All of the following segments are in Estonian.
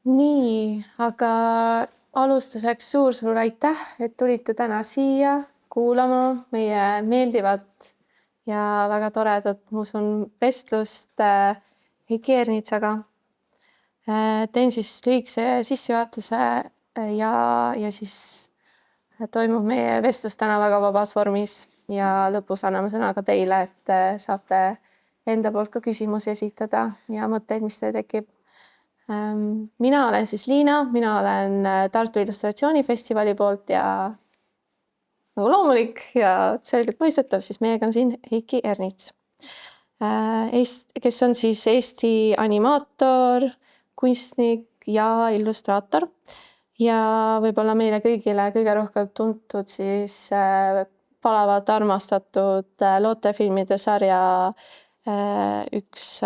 Nii, aga alustuseks suur aitäh, et tulite täna siia kuulama meie meeldivat ja väga toredat, ma usun, vestlust Heiki Ernitsaga. Teen siis lühikese sissejuhatuse ja siis toimub meie vestlus täna väga vabas vormis ja lõpus anname sõna ka teile, et saate enda poolt ka küsimusi esitada ja mõtteid, mis teil tekib. Mina olen siis Liina, mina olen Tartu Illustratsioonifestivali poolt ja nagu loomulik ja selgelt mõistetav, siis meiega on siin Heiki Ernits, kes on siis Eesti animaator, kunstnik ja illustraator ja võib-olla meile kõigile kõige rohkem tuntud siis palavalt armastatud lootefilmide sarja üks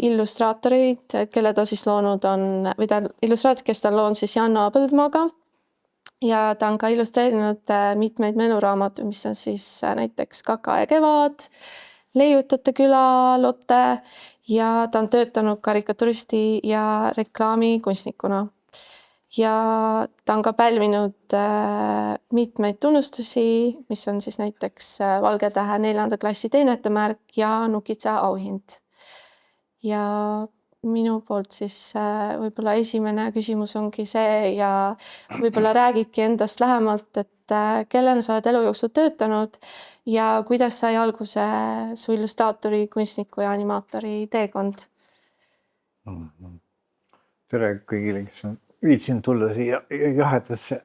illustraatoreid, kelle ta siis loonud on, või ta illustraator, kes ta on loonud siis Janno Põldmaaga ja ta on ka illustreerinud mitmeid menuraamatuid, mis on siis näiteks Kaka ja kevad, Leiutajate küla, Lotte ja ta on töötanud karikaturisti ja reklaamikunstnikuna. Ja ta on ka pälvinud mitmeid tunnustusi, mis on siis näiteks Valge Tähe 4. klassi teenetemärk ja Nukitsa auhind. Ja minu poolt siis võib-olla esimene küsimus ongi see ja võib-olla räägidki endast lähemalt, et kellena sa oled elu jooksul töötanud ja kuidas sai alguse su illustraatori, kunstniku ja animaatori teekond? Tere kõigile, kes on viitsinud tulla siia jahedasse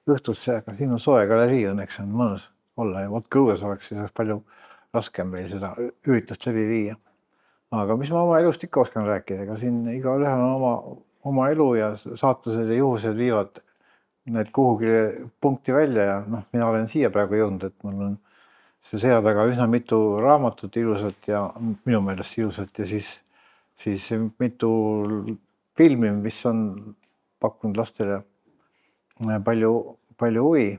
õhtusse, aga siin on soe galerii, õnneks on mõnus olla ja vodka õues oleks siis palju raskem meil seda üritust läbi viia. Aga mis ma oma elust ikka oskan rääkida, ega siin igaühel on oma elu ja saatused ja juhused viivad need kuhugi punkti välja ja mina olen siia praegu jõudnud, et mul on see sea taga üsna mitu raamatut ilusat ja minu meelest ilusat ja siis mitu filmi, mis on pakkunud lastele palju huvi.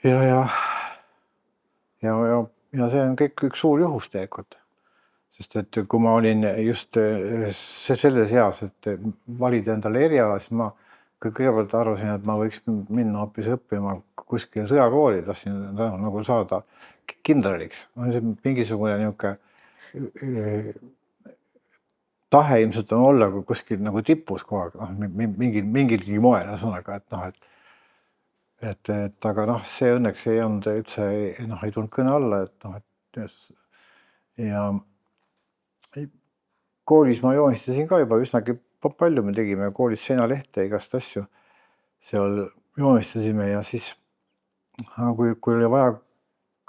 Ja see on kõik üks suur juhus tegelikult. Sest et kui ma olin just selles eas, et valida endale eriala, siis ma kõigepealt arvasin, et ma võiks minna hoopis õppima kuskile sõjakooli, tahtsin nagu saada kindraliks. Mingisugune niisugune tahe ilmselt on olla kuskil nagu tipus kogu aeg, mingilgi moel, ühesõnaga, et aga see õnneks ei olnud üldse, ei tulnud kõne alla, ja koolis ma joonistasin ka juba üsnagi palju, me tegime koolis seinalehte, igast asju seal joonistasime ja siis, kui oli vaja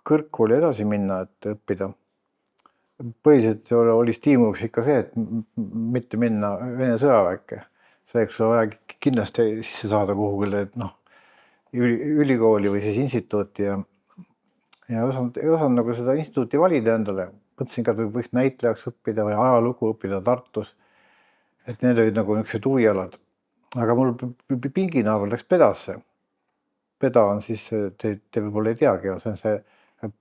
kõrgkooli edasi minna, et õppida, põhiliselt oli stiimuliks ikka see, et mitte minna Vene sõjaväkke. Selleks oli vaja kindlasti sisse saada kuhugile, ülikooli või siis instituuti ja ei osanud nagu seda instituuti valida endale. Mõtlesin ka, et võiks näitlejaks õppida või ajalugu õppida Tartus. Et need olid nagu niisugused huvialad. Aga mul pinginaaber läks Pedasse. Peda on siis, te võib-olla ei teagi, see on see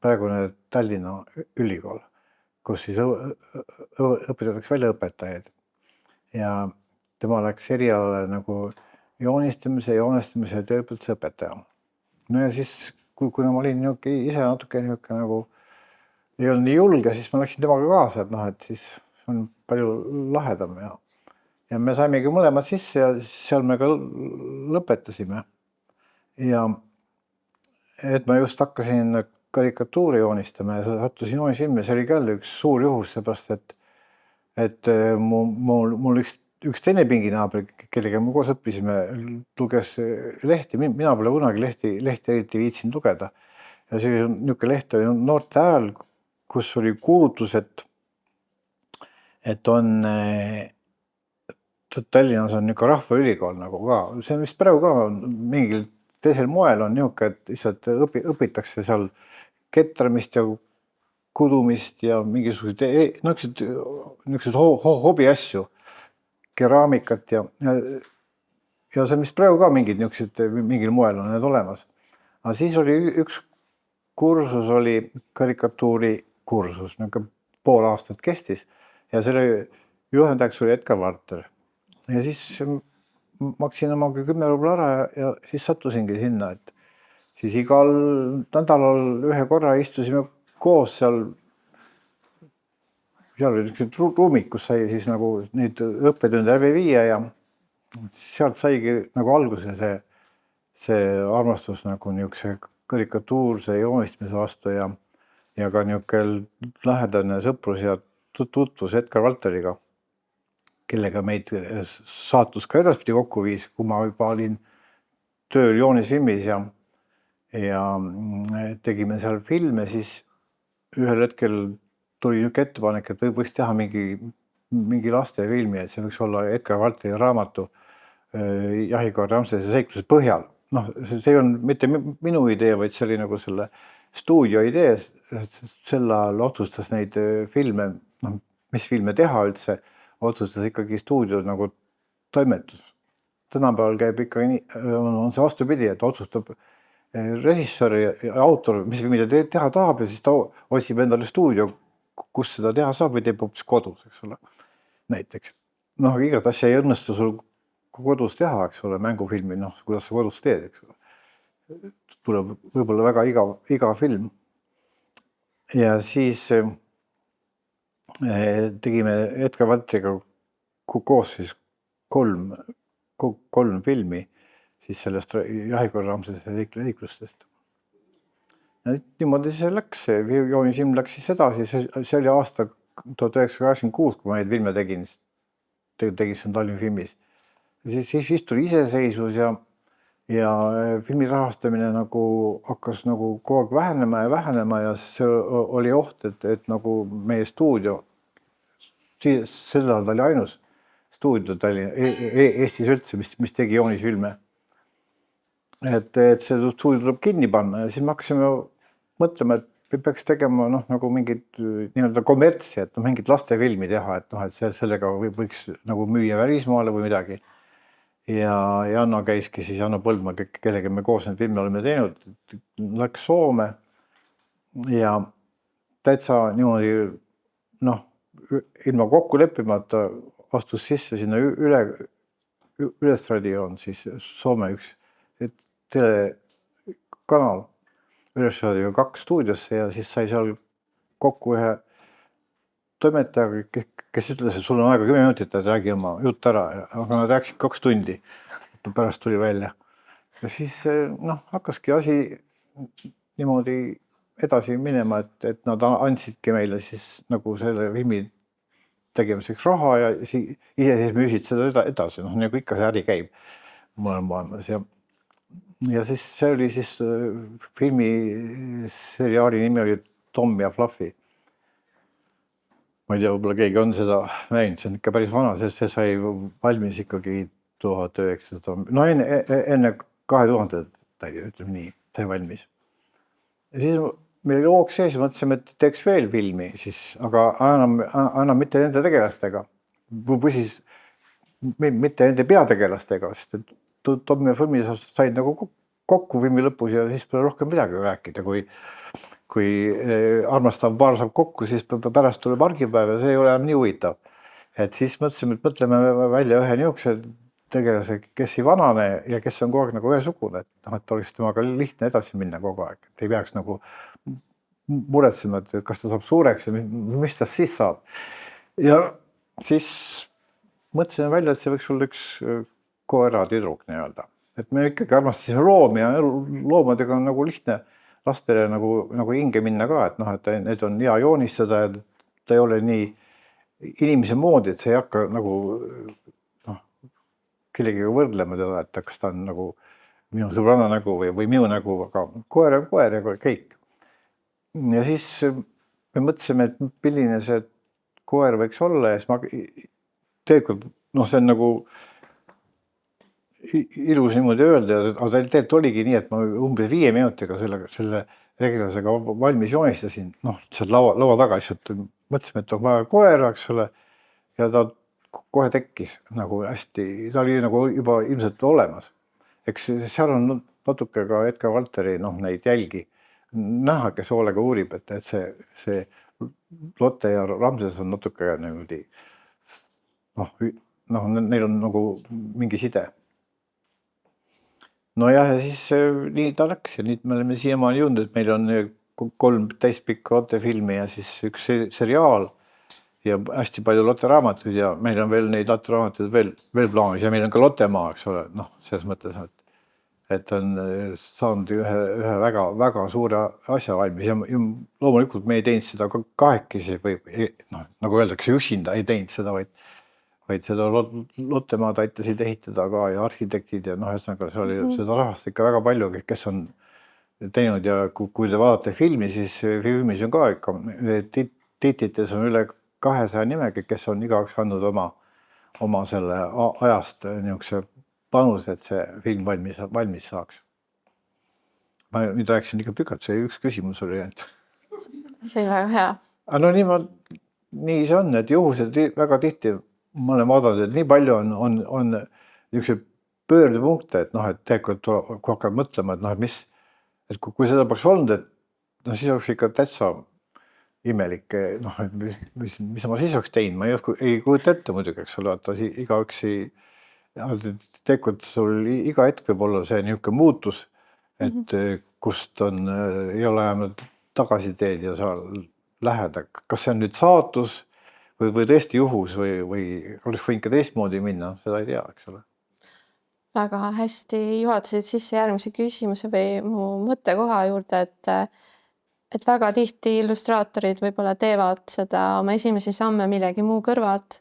praegune Tallinna ülikool, kus siis õpetatakse väljaõpetajaid. Ja tema läks erialale nagu joonistamise ja tööpiltuse õpetaja. No ja siis, kuna ma olin ise natuke nagu ei olnud nii julge, siis ma läksin temaga kaasa, et siis on palju lahedam ja me saimegi mõlemad sisse ja seal me ka lõpetasime. Ja et ma just hakkasin karikatuuri joonistama ja sattusin joonisilmi, see oli ka üks suur juhus, seepärast, et mul üks teine pinginaaber, kellega me koos õppisime, luges lehti, mina pole kunagi lehti eriti viitsinud lugeda. Ja see niisugune leht oli Noorte Hääl, kus oli kuulutus, et on Tallinnas on niisugune rahvaülikool nagu ka. See on vist praegu ka mingil teisel moel on niisugune, et lihtsalt õpitakse seal ketramist ja kudumist ja mingisuguseid niisuguseid hobi asju, keraamikat ja see on vist praegu ka mingil moel on need olemas. Aga siis oli üks kursus oli karikatuuri kursus, pool aastat kestis ja selle juhendajaks oli Edgar Valter. Ja siis maksin omaga 10 rubla ära ja siis sattusingi sinna, et siis igal nädalal ühe korra istusime koos seal oli üks ruumik, kus sai siis nagu neid õppetunde läbi viia ja sealt saigi nagu alguse see armastus nagu niisuguse karikatuurse joonistamise vastu ja ka niisugune lähedane sõprus ja tutvus Edgar Valteriga, kellega meid saatus ka edaspidi kokku viis, kui ma juba olin tööl joonisfilmis ja tegime seal filme, siis ühel hetkel tuli niisugune ettepanek, et võiks teha mingi lastefilmi, et see võiks olla Edgar Valteri raamatu Jahikoer Ramsese seikluse põhjal. Noh, see ei olnud mitte minu idee, vaid see oli nagu selle stuudio idee. Sel ajal otsustas neid filme, mis filme teha üldse, otsustas ikkagi stuudio nagu toimetus. Tänapäeval käib ikka nii, on see vastupidi, et otsustab režissöör ja autor, mis filmi ta teha tahab ja siis ta otsib endale stuudio, kus seda teha saab või teeb hoopis kodus, eks ole, näiteks. Noh, igat asja ei õnnestu sul kodus teha, eks ole, mängufilmi, noh, kuidas sa kodus teed, eks ole. Tuleb võib-olla väga iga film. Ja siis tegime Edgar Valteriga koos siis kolm filmi siis sellest Jahikoer Ramsese seiklustest. Niimoodi see läks, joonisfilm läks siis edasi, see oli aasta 1986, kui ma neid filme tegin siin Tallinna filmis. Siis tuli iseseisvus ja filmi rahastamine nagu hakkas nagu kogu aeg vähenema ja see oli oht, et nagu meie stuudio, sel ajal ta oli ainus stuudio Eestis üldse, mis tegi joonisfilme. Et see stuudio tuleb kinni panna ja siis me hakkasime mõtlema, et peaks tegema nagu mingit nii-öelda kommertsi, et mingit lastefilmi teha, et sellega võiks nagu müüa välismaale või midagi. Ja Janno käiski siis, Janno Põldmaa, kellega me koos need filmi oleme teinud, läks Soome ja täitsa niimoodi, ilma kokku leppimata astus sisse sinna Yleisradio on siis Soome üks telekanal Yleisradio 2 stuudiosse ja siis sai seal kokku ühe toimetajaga, kes ütles, et sul on aega 10 minutit, et räägi oma jutt ära, aga nad rääkisid 2 tundi, pärast tuli välja. Ja siis hakkaski asi niimoodi edasi minema, et nad andsidki meile siis nagu selle filmi tegemiseks raha ja ise siis müüsid seda edasi, nagu ikka see äri käib mõnel maailmas ja siis see oli siis filmi seriaali nimi oli Tom ja Fluffy. Ma ei tea, võib-olla keegi on seda näinud, see on ikka päris vana, see sai valmis ikkagi 1900, enne 2000, ütleme nii, sai valmis. Ja siis meil looks sees, mõtlesime, et teeks veel filmi, siis, aga enam mitte nende tegelastega või siis mitte nende peategelastega, sest Tom ja Fluffy said nagu kokku filmi lõpus ja siis pole rohkem midagi rääkida, kui armastav paar saab kokku, siis pärast tuleb argipäev ja see ei ole enam nii huvitav. Et siis mõtlesime, et mõtleme välja ühe niisuguse tegelase, kes ei vanane ja kes on kogu aeg nagu ühesugune, et oleks temaga lihtne edasi minna kogu aeg, et ei peaks nagu muretsema, et kas ta saab suureks ja mis ta siis saab. Ja siis mõtlesime välja, et see võiks olla üks koeratüdruk nii-öelda. Et me ikkagi armastasime loomi ja loomadega on nagu lihtne lastele nagu hinge minna ka, et need on hea joonistada ja ta ei ole nii inimese moodi, et see ei hakka nagu kellegiga võrdlema teda, et kas ta on nagu minu sõbranna nägu või minu nägu, aga koer on koer ja kõik. Ja siis me mõtlesime, et milline see koer võiks olla ja siis ma tegelikult, see on nagu ilus niimoodi öelda, aga tegelikult oligi nii, et ma umbes 5 minutiga selle tegelasega valmis joonistasin, seal laua taga lihtsalt mõtlesime, et on vaja koera, eks ole, ja ta kohe tekkis nagu hästi, ta oli nagu juba ilmselt olemas. Eks seal on natuke ka Edgar Valteri neid jälgi näha, kes hoolega uurib, et see Lotte ja Ramses on natuke niimoodi neil on nagu mingi side. Nojah, ja siis nii ta läks ja nüüd me oleme siiamaani jõudnud, et meil on 3 täispikka lottefilmi ja siis üks seriaal ja hästi palju lotteraamatuid ja meil on veel neid lotteraamatuid veel plaanis ja meil on ka Lottemaa, eks ole, selles mõttes, et on saanud ühe väga suure asja valmis ja loomulikult me ei teinud seda kahekesi või nagu öeldakse, üksinda ei teinud seda, vaid seda Lottemaad aitasid ehitada ka ja arhitektid ja ühesõnaga see oli seda rahvast ikka väga palju, kes on teinud ja kui te vaatate filmi, siis filmis on ka ikka tiitlites on üle 200 nimegi, kes on igaüks andnud oma selle ajast niisuguse panuse, et see film valmis saaks. Ma nüüd rääkisin ikka pikalt, see üks küsimus oli, et see on väga hea. No nii see on, et juhused väga tihti ma olen vaadanud, et nii palju on niisugused pöördepunkte, et et tegelikult kui hakkad mõtlema, et kui seda peaks olnud, et siis oleks ikka täitsa imelik, mis ma siis oleks teinud, ma ei kujuta ette muidugi, eks ole, et igaüks tegelikult sul iga hetk võib olla see niisugune muutus, et kust ei ole enam tagasiteed ja sa lähed, kas see on nüüd saatus või tõesti juhus või oleks võinud ka teistmoodi minna, seda ei tea, eks ole. Väga hästi juhatasid sisse järgmise küsimuse või mu mõttekoha juurde, et väga tihti illustraatorid võib-olla teevad seda oma esimesi samme millegi muu kõrvalt.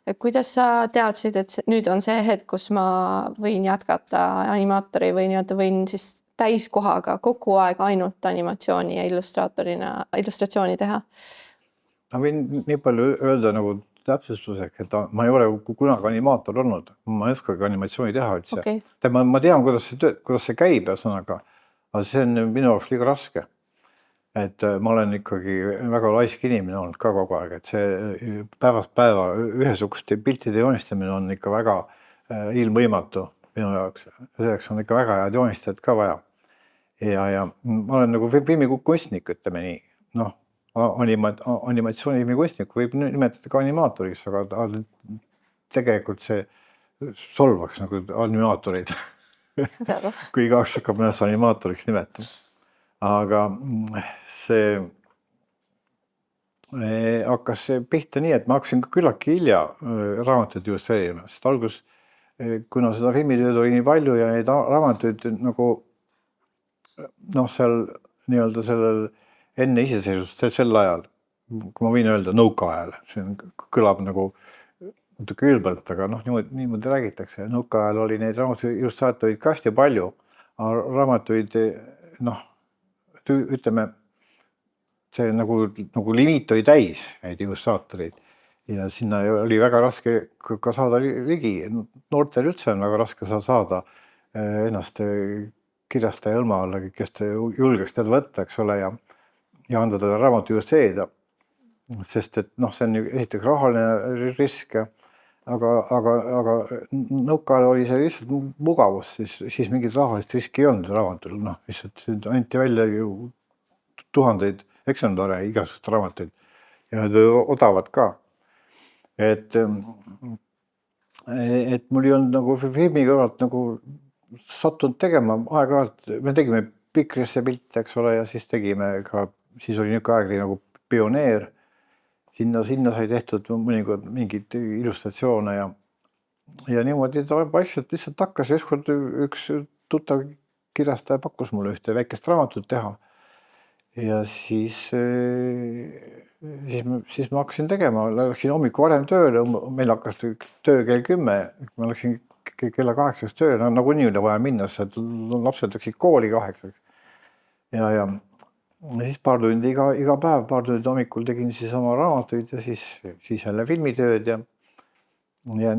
Et kuidas sa teadsid, et nüüd on see hetk, kus ma võin jätkata animaatori või võin siis täiskohaga kogu aeg ainult animatsiooni ja illustratsiooni teha? Ma võin nii palju öelda nagu täpsustuseks, et ma ei ole kunagi animaator olnud, ma ei oskagi animatsiooni teha üldse. Okay. Ma tean, kuidas see käib, aga see on minu jaoks liiga raske. Et ma olen ikkagi väga laisk inimene olnud ka kogu aeg, et see päevast päeva ühesuguste piltide joonistamine on ikka väga ilmvõimatu minu jaoks. Selleks on ikka väga head joonistajad ka vaja. Ja ma olen nagu filmikunstnik, ütleme nii, animatsioonifilmikunstnik võib nimetada ka animaatoriks, aga tegelikult see solvaks nagu animaatoreid, kui igaüks hakkab ennast animaatoriks nimetama. Aga see hakkas pihta nii, et ma hakkasin küllaki hilja raamatuid illustreerima, sest algus, kuna seda filmitööd oli nii palju ja neid raamatuid nagu seal nii-öelda sellel enne iseseisvust sel ajal, kui ma võin öelda nõukaajal, see kõlab nagu natuke ülbalt, aga niimoodi räägitakse. Nõukaajal oli neid illustraatoreid ka hästi palju, aga raamatuid, ütleme, see nagu limiit oli täis neid illustraatoreid ja sinna oli väga raske ka saada ligi. Noortel üldse on väga raske saada ennast kirjastaja hõlma alla, kes julgeks teda võtta, eks ole, ja anda talle raamatu illustreerida. Sest et see on esiteks rahaline risk, aga nõukaajal oli see lihtsalt mugavus, siis mingit rahalist riski ei olnud raamatul. Lihtsalt anti välja ju tuhandeid eksemplare igasugust raamatuid ja need odavad ka. Et mul ei olnud nagu filmi kõrvalt nagu sattunud tegema aeg-ajalt, me tegime pikrisse pilte, eks ole, ja siis tegime ka, siis oli niisugune aeg nagu Pioneer, sinna sai tehtud mõnikord mingid illustratsioone ja niimoodi ta vaikselt lihtsalt hakkas, ükskord üks tuttav kirjastaja pakkus mulle ühte väikest raamatut teha ja siis ma hakkasin tegema, läksin hommikul varem tööle, meil hakkas töö kell 10, ma läksin kella 8 tööle, nagunii oli vaja minna, sest lapsed läksid kooli 8. Ja siis paar tundi iga päev, paar tundi hommikul tegin siis oma raamatuid ja siis jälle filmitööd ja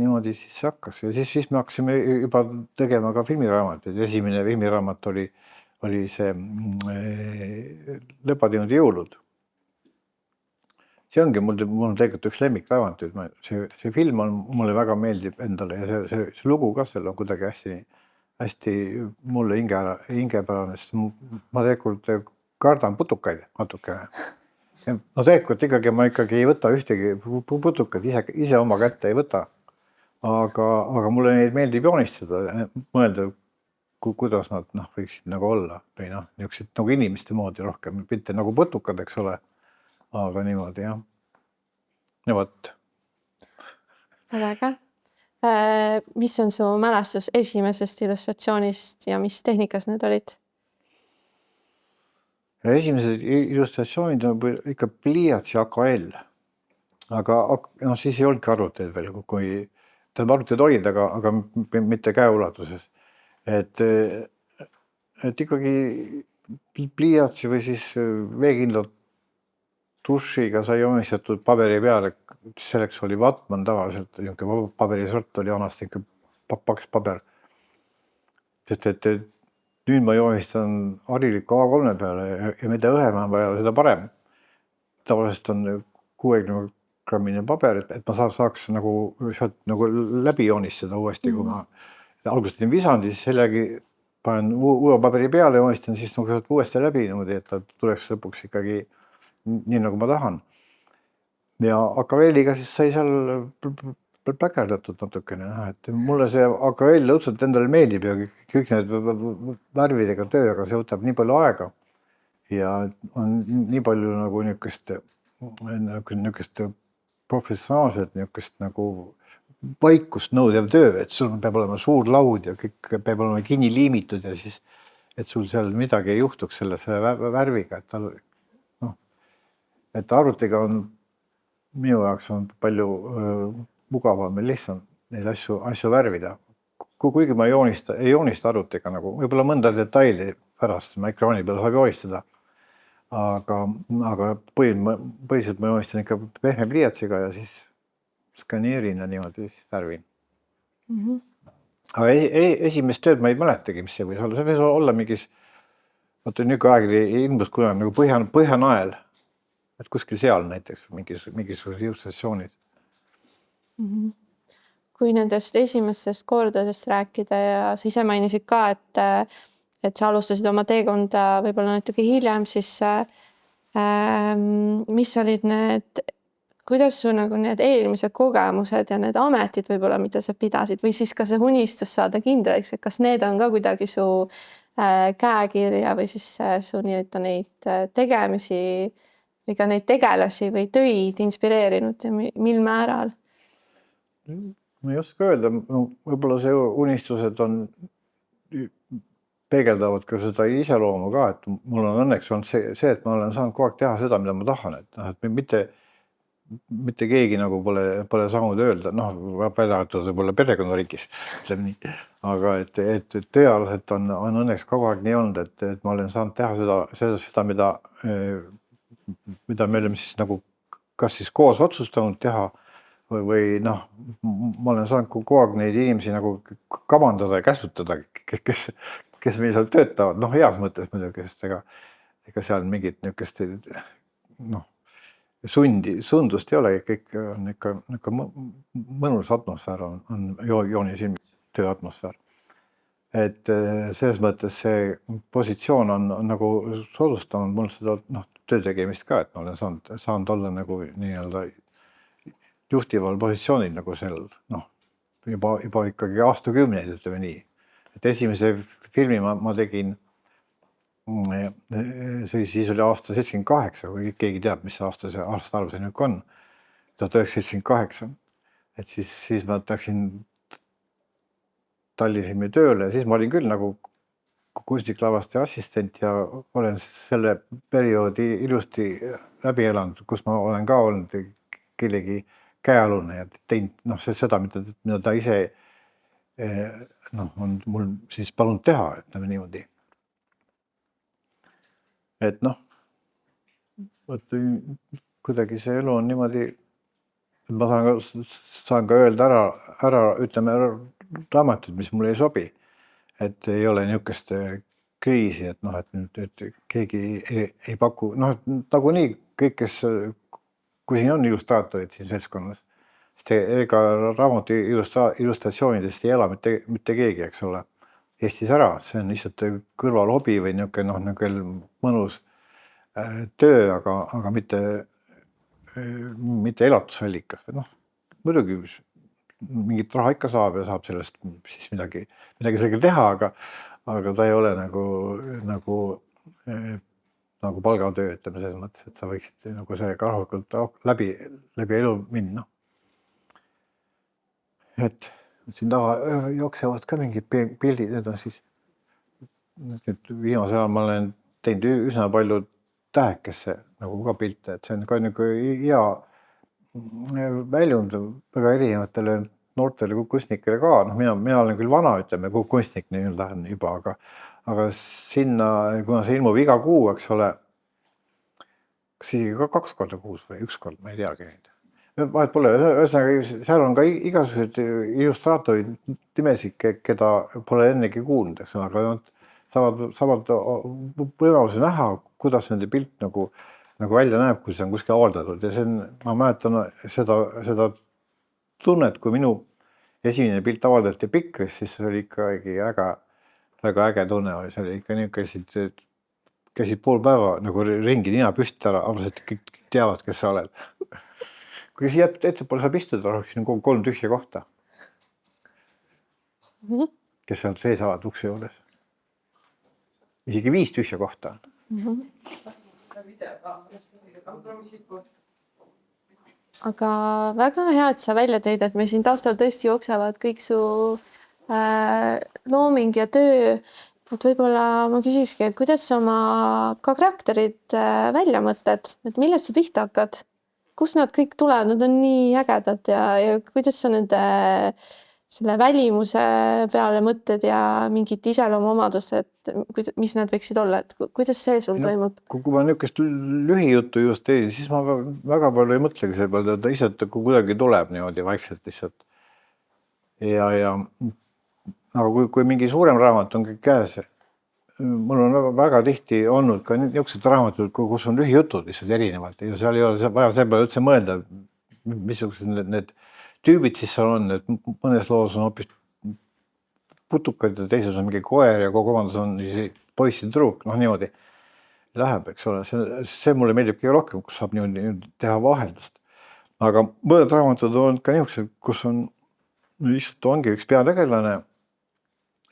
niimoodi siis hakkas. Ja siis me hakkasime juba tegema ka filmiraamatuid. Esimene filmiraamat oli see Lepateenude jõulud. See ongi mul tegelikult üks lemmikraamatuid. See film mulle väga meeldib endale ja see lugu ka seal on kuidagi hästi mulle hingepärane, sest ma tegelikult kardan putukaid natukene. Tegelikult ikkagi ma ei võta ühtegi putukaid ise oma kätte ei võta. aga mulle neid meeldib joonistada, mõelda, kuidas nad võiksid nagu olla või niisugused nagu inimeste moodi rohkem, mitte nagu putukad, eks ole, aga niimoodi jah. Ja vot. Väga äge. Mis on su mälestus esimesest illustratsioonist ja mis tehnikas need olid? Ja esimesed illustratsioonid on ikka pliiatsi akvarell. Aga siis ei olnudki arvuteid veel, kui arvuteid olid, aga mitte käeulatuses. Et ikkagi pliiatsi või siis veekindlalt tušiga sai joonistatud paberi peale, selleks oli vatman tavaliselt, niisugune paberisort oli vanasti niisugune paks paber. Sest et nüüd ma joonistan hariliku A3 peale ja mida õhema peale, seda parem. Tavaliselt on 60-grammine paber, et ma saaks nagu sealt nagu läbi joonistada uuesti, kui ma alguses teen visandi, siis sellegi panen uue paberi peale, joonistan siis nagu uuesti läbi niimoodi, et ta tuleks lõpuks ikkagi nii nagu ma tahan. Ja akvarelliga siis sai seal pläkerdatud natukene, et mulle see akvarell õudselt endale meeldib ja kõik need värvidega töö, aga see võtab nii palju aega ja on nii palju nagu niisugust professionaalset niisugust nagu vaikust nõudev töö, et sul peab olema suur laud ja kõik peab olema kinni liimitud ja siis, et sul seal midagi ei juhtuks selle värviga, et arvutiga on minu jaoks on palju mugavam ja lihtsam neid asju värvida. Kuigi ma ei joonista arvutiga nagu, võib-olla mõnda detaili pärast ma ekraani peal saab joonistada. Aga põhiliselt ma joonistan ikka pehme pliiatsiga ja siis skaneerin ja niimoodi värvin. Aga esimest tööd ma ei mäletagi, mis see võis olla. See võis olla mingis, niisugune aeg ilmus kunagi nagu Põhjanael. Et kuskil seal näiteks mingisugused illustratsioonid. Kui nendest esimestest kordadest rääkida ja sa ise mainisid ka, et sa alustasid oma teekonda võib-olla natuke hiljem, siis mis olid kuidas su nagu need eelmised kogemused ja need ametid võib-olla, mida sa pidasid või siis ka see unistus saada kindraliks, et kas need on ka kuidagi su käekirja või siis su neid tegemisi või ka neid tegelasi või töid inspireerinud ja mil määral? Ma ei oska öelda, võib-olla see unistused peegeldavad ka seda iseloomu ka, et mul on õnneks olnud see, et ma olen saanud kogu aeg teha seda, mida ma tahan, et mitte keegi nagu pole saanud öelda, välja arvatud võib-olla perekonnariigis, ütleme nii, aga et tööalaselt on õnneks kogu aeg nii olnud, et ma olen saanud teha seda, mida me oleme siis nagu kas siis koos otsustanud teha või ma olen saanud kogu aeg neid inimesi nagu kamandada ja käsutada, kes meil seal töötavad, heas mõttes muidugi, sest ega seal mingit niisugust sundust ei ole, kõik on ikka mõnus atmosfäär on jooni silmis, töö atmosfäär. Et selles mõttes see positsioon on nagu soodustanud mul seda töö tegemist ka, et ma olen saanud olla nagu nii-öelda juhtival positsioonil nagu seal, juba ikkagi aastakümneid, ütleme nii. Et esimese filmi ma tegin, siis oli aasta 78, kui keegi teab, mis aasta arv see nüüd on, 1978. Et siis ma läksin Tallinna tööle ja siis ma olin küll nagu kunstiklavastaja assistent ja olen selle perioodi ilusti läbi elanud, kus ma olen ka olnud kellegi käealune ja teinud seda, mida ta ise on mul siis palunud teha, ütleme niimoodi. Et kuidagi see elu on niimoodi, et ma saan ka öelda ära, ütleme raamatud, mis mulle ei sobi. Et ei ole niisugust kriisi, et nüüd keegi ei paku, nagunii kõik, kui siin on illustraatorid siin seltskonnas, sest ega raamatu illustratsioonidest ei ela mitte keegi, eks ole, Eestis ära, see on lihtsalt kõrvalhobi või niisugune mõnus töö, aga mitte elatusallikas. Muidugi mingit raha ikka saab ja saab sellest siis midagi sellega teha, aga ta ei ole nagu palgatöö, ütleme selles mõttes, et sa võiksid nagu sellega rahulikult läbi elu minna. Et siin taga jooksevad ka mingid pildid, need on siis nüüd viimasel ajal ma olen teinud üsna palju tähekesse nagu ka pilte, et see on ka nagu hea väljund väga erinevatele noortele kunstnikele ka. Noh, mina olen küll vana, ütleme, kunstnik nii-öelda juba, aga sinna, kuna see ilmub iga kuu, eks ole, kas isegi ka 2 korda kuus või 1 kord, ma ei teagi neid. Vahet pole, ühesõnaga seal on ka igasuguseid illustraatorid nimesid, keda pole ennegi kuulnud, eks ole, aga nad saavad võimaluse näha, kuidas nende pilt nagu välja näeb, kui see on kuskil avaldatud ja see on, ma mäletan seda tunnet, kui minu esimene pilt avaldati Pikris, siis see oli ikkagi väga äge tunne oli, see oli ikka nii, käisid pool päeva nagu ringi nina püsti ära, arvasid, et kõik teavad, kes sa oled. Kui siia ettepoole saab istuda, siin on 3 tühja kohta. Kes seal sees avad ukse juures. Isegi 5 tühja kohta on. Aga väga hea, et sa välja tõid, et me siin taustal tõesti jooksevad kõik su looming ja töö. Et võib-olla ma küsiski, et kuidas sa oma karakterid välja mõtled, et millest sa pihta hakkad? Kus nad kõik tulevad? Nad on nii ägedad ja kuidas sa nende selle välimuse peale mõtted ja mingid iseloomuomadused, et mis nad võiksid olla, et kuidas see sul toimub? Kui ma niisugust lühijuttu just tein, siis ma väga palju ei mõtlegi selle peale, ta ise kuidagi tuleb niimoodi vaikselt lihtsalt. Ja aga kui mingi suurem raamat on kõik käes, mul on väga tihti olnud ka niisugused raamatud, kus on lühijutud lihtsalt erinevalt ja seal ei ole vaja selle peale üldse mõelda, missugused need tüübid siis seal on, et mõnes loos on hoopis putukad ja teises on mingi koer ja kogu omandas on poiss ja tüdruk, noh niimoodi läheb, eks ole. See mulle meeldib kõige rohkem, kus saab niimoodi teha vaheldust. Aga mõned raamatud on ka niisugused, kus on lihtsalt ongi üks peategelane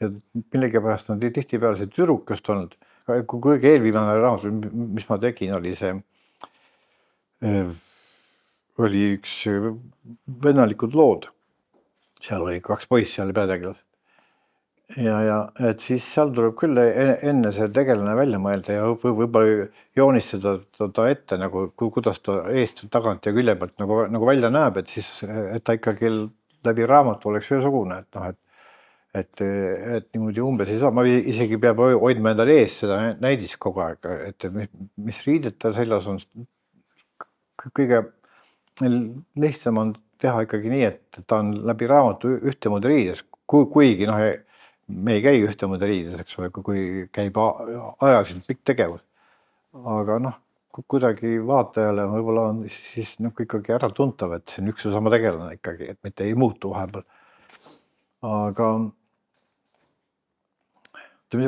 ja millegipärast on tihtipeale see tüdruk just olnud. Kuigi eelviimane raamat, mis ma tegin, oli see oli üks vennalikud lood. Seal oli 2 poissi, seal oli peategelased. Ja et siis seal tuleb küll enne see tegelane välja mõelda ja võib-olla joonistada ta ette, nagu, kuidas ta eest, tagant ja külje pealt nagu välja näeb, et siis, et ta ikkagi läbi raamatu oleks ühesugune, et noh, et niimoodi umbes ei saa, ma isegi peab hoidma endale ees seda näidist kogu aeg, et mis riided ta seljas on, kõige lihtsam on teha ikkagi nii, et ta on läbi raamatu ühtemoodi riides, kuigi noh, me ei käi ühtemoodi riides, eks ole, kui käib ajaliselt pikk tegevus. Aga noh, kuidagi vaatajale võib-olla on siis ikkagi ära tuntav, et see on üks ja sama tegelane ikkagi, et mitte ei muutu vahepeal. Aga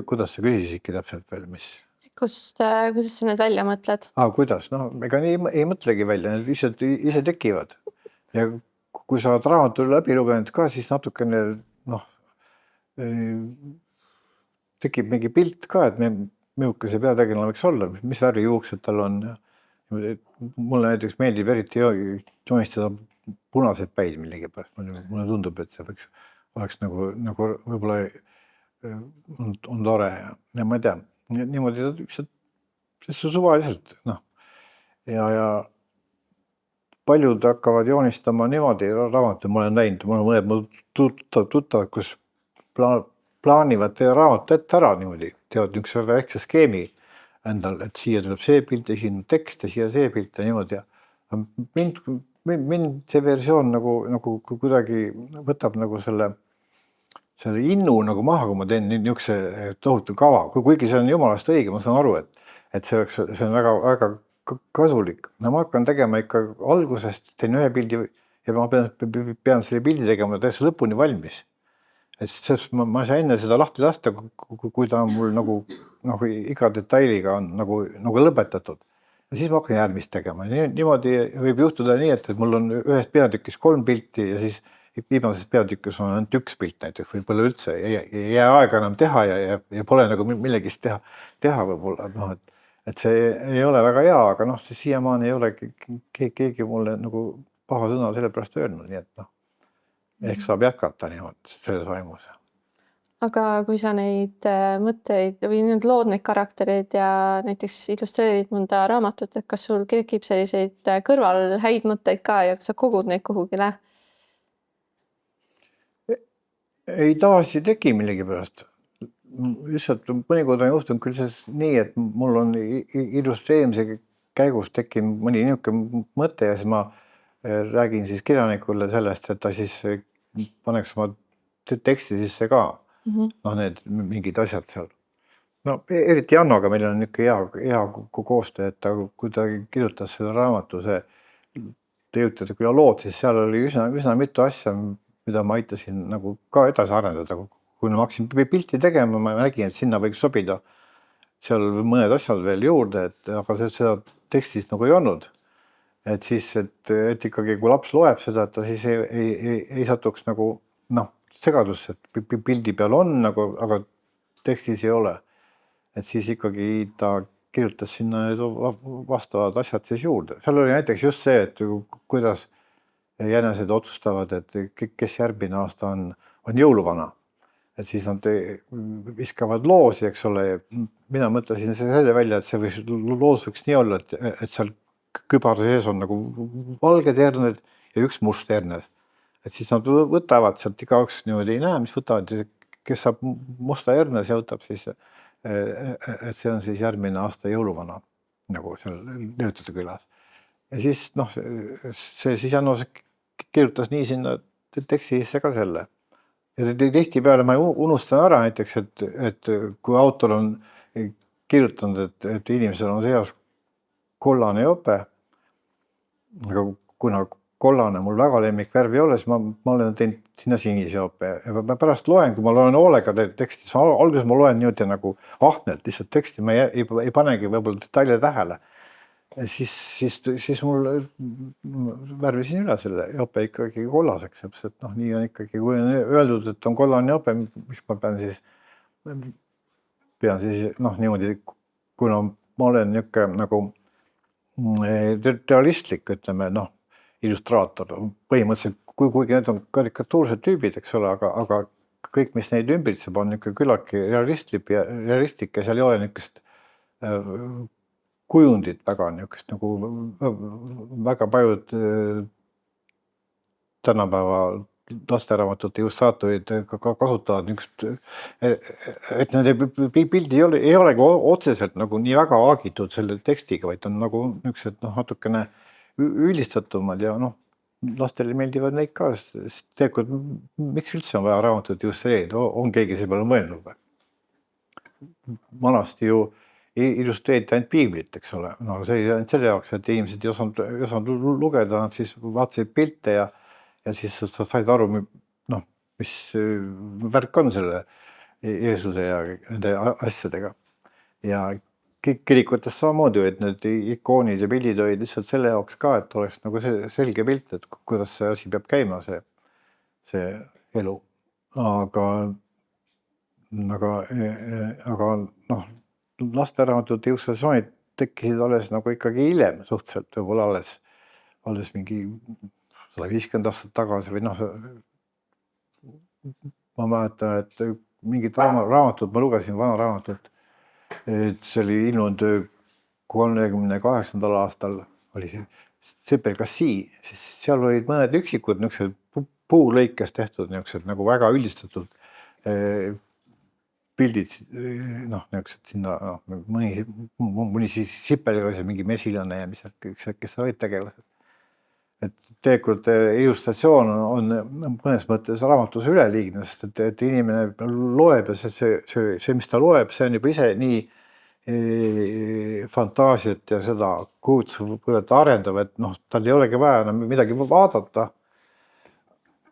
kuidas sa küsisidki täpselt veel, mis? Kuidas sa need välja mõtled? Kuidas? No, ega ei mõtlegi välja, need ise tekivad. Ja kui sa oled raamatu läbi lugenud ka, siis natukene tekib mingi pilt ka, et milline see peategelane võiks olla, mis värvi juuksed tal on. Mulle näiteks meeldib eriti joonistada punased päid milligipärast. Mulle tundub, et see oleks nagu võib-olla on tore ja ma ei tea, niimoodi suvaliselt. Ja paljud hakkavad joonistama niimoodi raamatu, ma olen näinud, mul on mõned tuttavad, kus plaanivad teha raamatu ette ära niimoodi, teevad niisuguse väikse skeemi endal, et siia tuleb see pilt ja siin tekst ja siia see pilt ja niimoodi. Mind see versioon nagu kuidagi võtab nagu selle innu nagu maha, kui ma teen niisuguse tohutu kava, kuigi see on jumalast õige, ma saan aru, et see on väga kasulik. Ma hakkan tegema ikka algusest, teen ühe pildi ja ma pean selle pildi tegema täiesti lõpuni valmis. Sest ma ei saa enne seda lahti lasta, kui ta on mul nagu iga detailiga on nagu lõpetatud. Ja siis ma hakkan järgmist tegema. Niimoodi võib juhtuda nii, et mul on ühest peatükis 3 pilti ja siis viimases peatükis on ainult üks pilt näiteks, võib-olla üldse ei jää aega enam teha ja pole nagu millegist teha võib-olla, noh, et see ei ole väga hea, aga noh, siis siiamaani ei ole keegi mulle nagu paha sõna selle pärast öelnud, nii et noh, ehk saab jätkata niimoodi selles vaimus. Aga kui sa neid mõtteid või need lood, neid karaktereid ja näiteks illustreerid mõnda raamatut, et kas sul kerkib selliseid kõrval häid mõtteid ka ja kas sa kogud neid kuhugile? Ei tavaliselt tegi millegipärast. Lihtsalt mõnikord on juhtunud küll nii, et mul on illustreerimise käigus tekkinud mõni niisugune mõte ja siis ma räägin siis kirjanikule sellest, et ta siis paneks oma teksti sisse ka. Noh, need mingid asjad seal. No eriti Jannoga meil on niisugune hea koostöö, et kui ta kirjutas selle raamatu, te jõutate küll lood, siis seal oli üsna mitu asja, mida ma aitasin nagu ka edasi arendada. Kui ma hakkasin pilti tegema, ma nägin, et sinna võiks sobida seal mõned asjad veel juurde, aga seda tekstist nagu ei olnud. Et siis, et ikkagi kui laps loeb seda, et ta siis ei satuks nagu segadusse, et pildi peal on, aga tekstis ei ole. Et siis ikkagi ta kirjutas sinna vastavad asjad siis juurde. Seal oli näiteks just see, et kuidas jänesed otsustavad, et kes järgmine aasta on jõuluvana. Et siis nad viskavad loosi, eks ole. Mina mõtlesin selle välja, et see loos võiks nii olla, et seal kübara sees on nagu valged herned ja üks must hernes. Et siis nad võtavad sealt igaüks niimoodi ei näe, mis võtavad, kes saab musta hernes ja võtab siis, et see on siis järgmine aasta jõuluvana, nagu seal Leeutute külas. Ja siis, see siis Janno kirjutas nii sinna teksti sisse ka selle. Ja tihti peale ma unustan ära näiteks, et kui autor on kirjutanud, et inimesel on seas kollane jope, aga kuna kollane mul väga lemmikvärv ei ole, siis ma olen teinud sinna sinise jope. Ja ma pärast loen, kui ma loen hoolega teksti, siis alguses ma loen niimoodi nagu ahnelt lihtsalt teksti, ma ei panegi võib-olla detaile tähele. Siis mul värvisin üle selle jope ikkagi kollaseks, et nii on ikkagi, kui on öeldud, et on kollane jope, mis ma pean siis niimoodi, kuna ma olen niisugune nagu realistlik, ütleme, illustraator, põhimõtteliselt, kuigi need on karikatuursed tüübid, eks ole, aga kõik, mis neid ümbritseb, on niisugune küllaltki realistlik ja seal ei ole niisugust kujundit väga niisugust, nagu väga paljud tänapäeva lasteraamatute illustraatorid kasutavad niisugust, et nende pildi ei olegi otseselt nagu nii väga aagitud selle tekstiga, vaid on nagu niisugused natukene üldistatumad ja lastele meeldivad neid ka, sest tegelikult miks üldse on vaja raamatut illustreerida, on keegi see peale mõelnud või? Vanasti ju illustreeriti ainult piiblit, eks ole, see ei ainult selle jaoks, et inimesed ei osanud lugeda, nad siis vaatasid pilte ja siis said aru, mis värk on selle Jeesuse ja nende asjadega. Ja kirikutes samamoodi, et need ikoonid ja pildid olid lihtsalt selle jaoks ka, et oleks nagu selge pilt, et kuidas see asi peab käima, see elu. Aga lasteraamatute illustratsioonid tekkisid alles nagu ikkagi hiljem suhteliselt, võib-olla alles mingi 150 aastat tagasi või ma mäletan, et mingit raamatut ma lugesin, vana raamatut, et see oli ilmunud 38. aastal oli Sepelgassi, siis seal olid mõned üksikud niisugused puulõikes tehtud niisugused nagu väga üldistatud pildid, niisugused sinna, mõni siis sipelgas ja mingi mesilane ja kes olid tegelased. Et tegelikult illustratsioon on mõnes mõttes raamatus üleliigne, sest et inimene loeb ja see, mis ta loeb, see on juba ise nii fantaasiat ja seda kuulutavalt arendav, et tal ei olegi vaja enam midagi vaadata.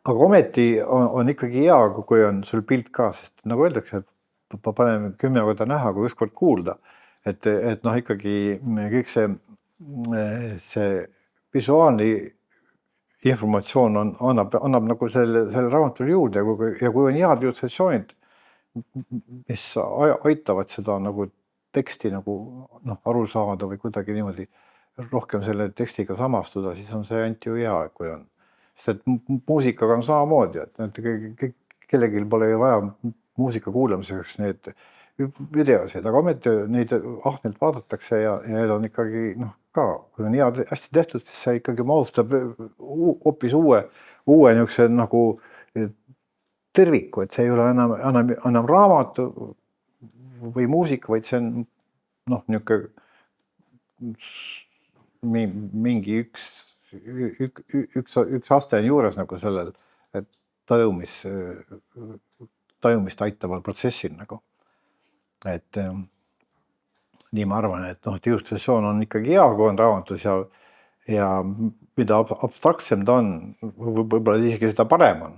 Aga ometi on ikkagi hea, kui on sul pilt ka, sest nagu öeldakse, et ma panen 10 korda näha, kui ükskord kuulda. Et ikkagi kõik see visuaalne informatsioon annab nagu selle raamatule juurde ja kui on head illustratsioonid, mis aitavad seda nagu teksti nagu aru saada või kuidagi niimoodi rohkem selle tekstiga samastuda, siis on see ainult ju hea, kui on. Sest et muusikaga on samamoodi, et kellelgi pole ju vaja muusika kuulamiseks need videosid, aga ometi neid ahnelt vaadatakse ja need on ikkagi ka, kui on head hästi tehtud, siis see ikkagi mahustab hoopis uue niisuguse nagu terviku, et see ei ole enam raamatu või muusika, vaid see on niisugune mingi üks aste on juures nagu sellel, et tajumist aitaval protsessil nagu. Et nii ma arvan, et illustratsioon on ikkagi hea, kui on raamatus ja mida abstraktsem ta on, võib-olla isegi seda parem on.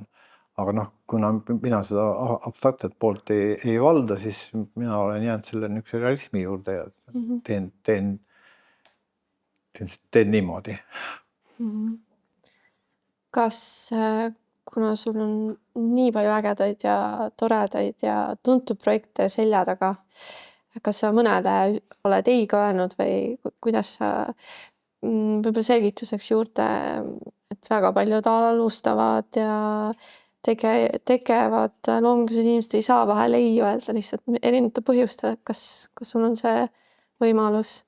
Aga kuna mina seda abstraktset poolt ei valda, siis mina olen jäänud selle niisuguse realismi juurde ja teen niimoodi. Kas, kuna sul on nii palju ägedaid ja toredaid ja tuntud projekte selja taga, kas sa mõnele oled ei ka öelnud või kuidas sa võib-olla selgituseks juurde, et väga paljud alustavad ja tegevad loomingulised inimesed ei saa vahel ei öelda lihtsalt erinevate põhjustel, et kas sul on see võimalus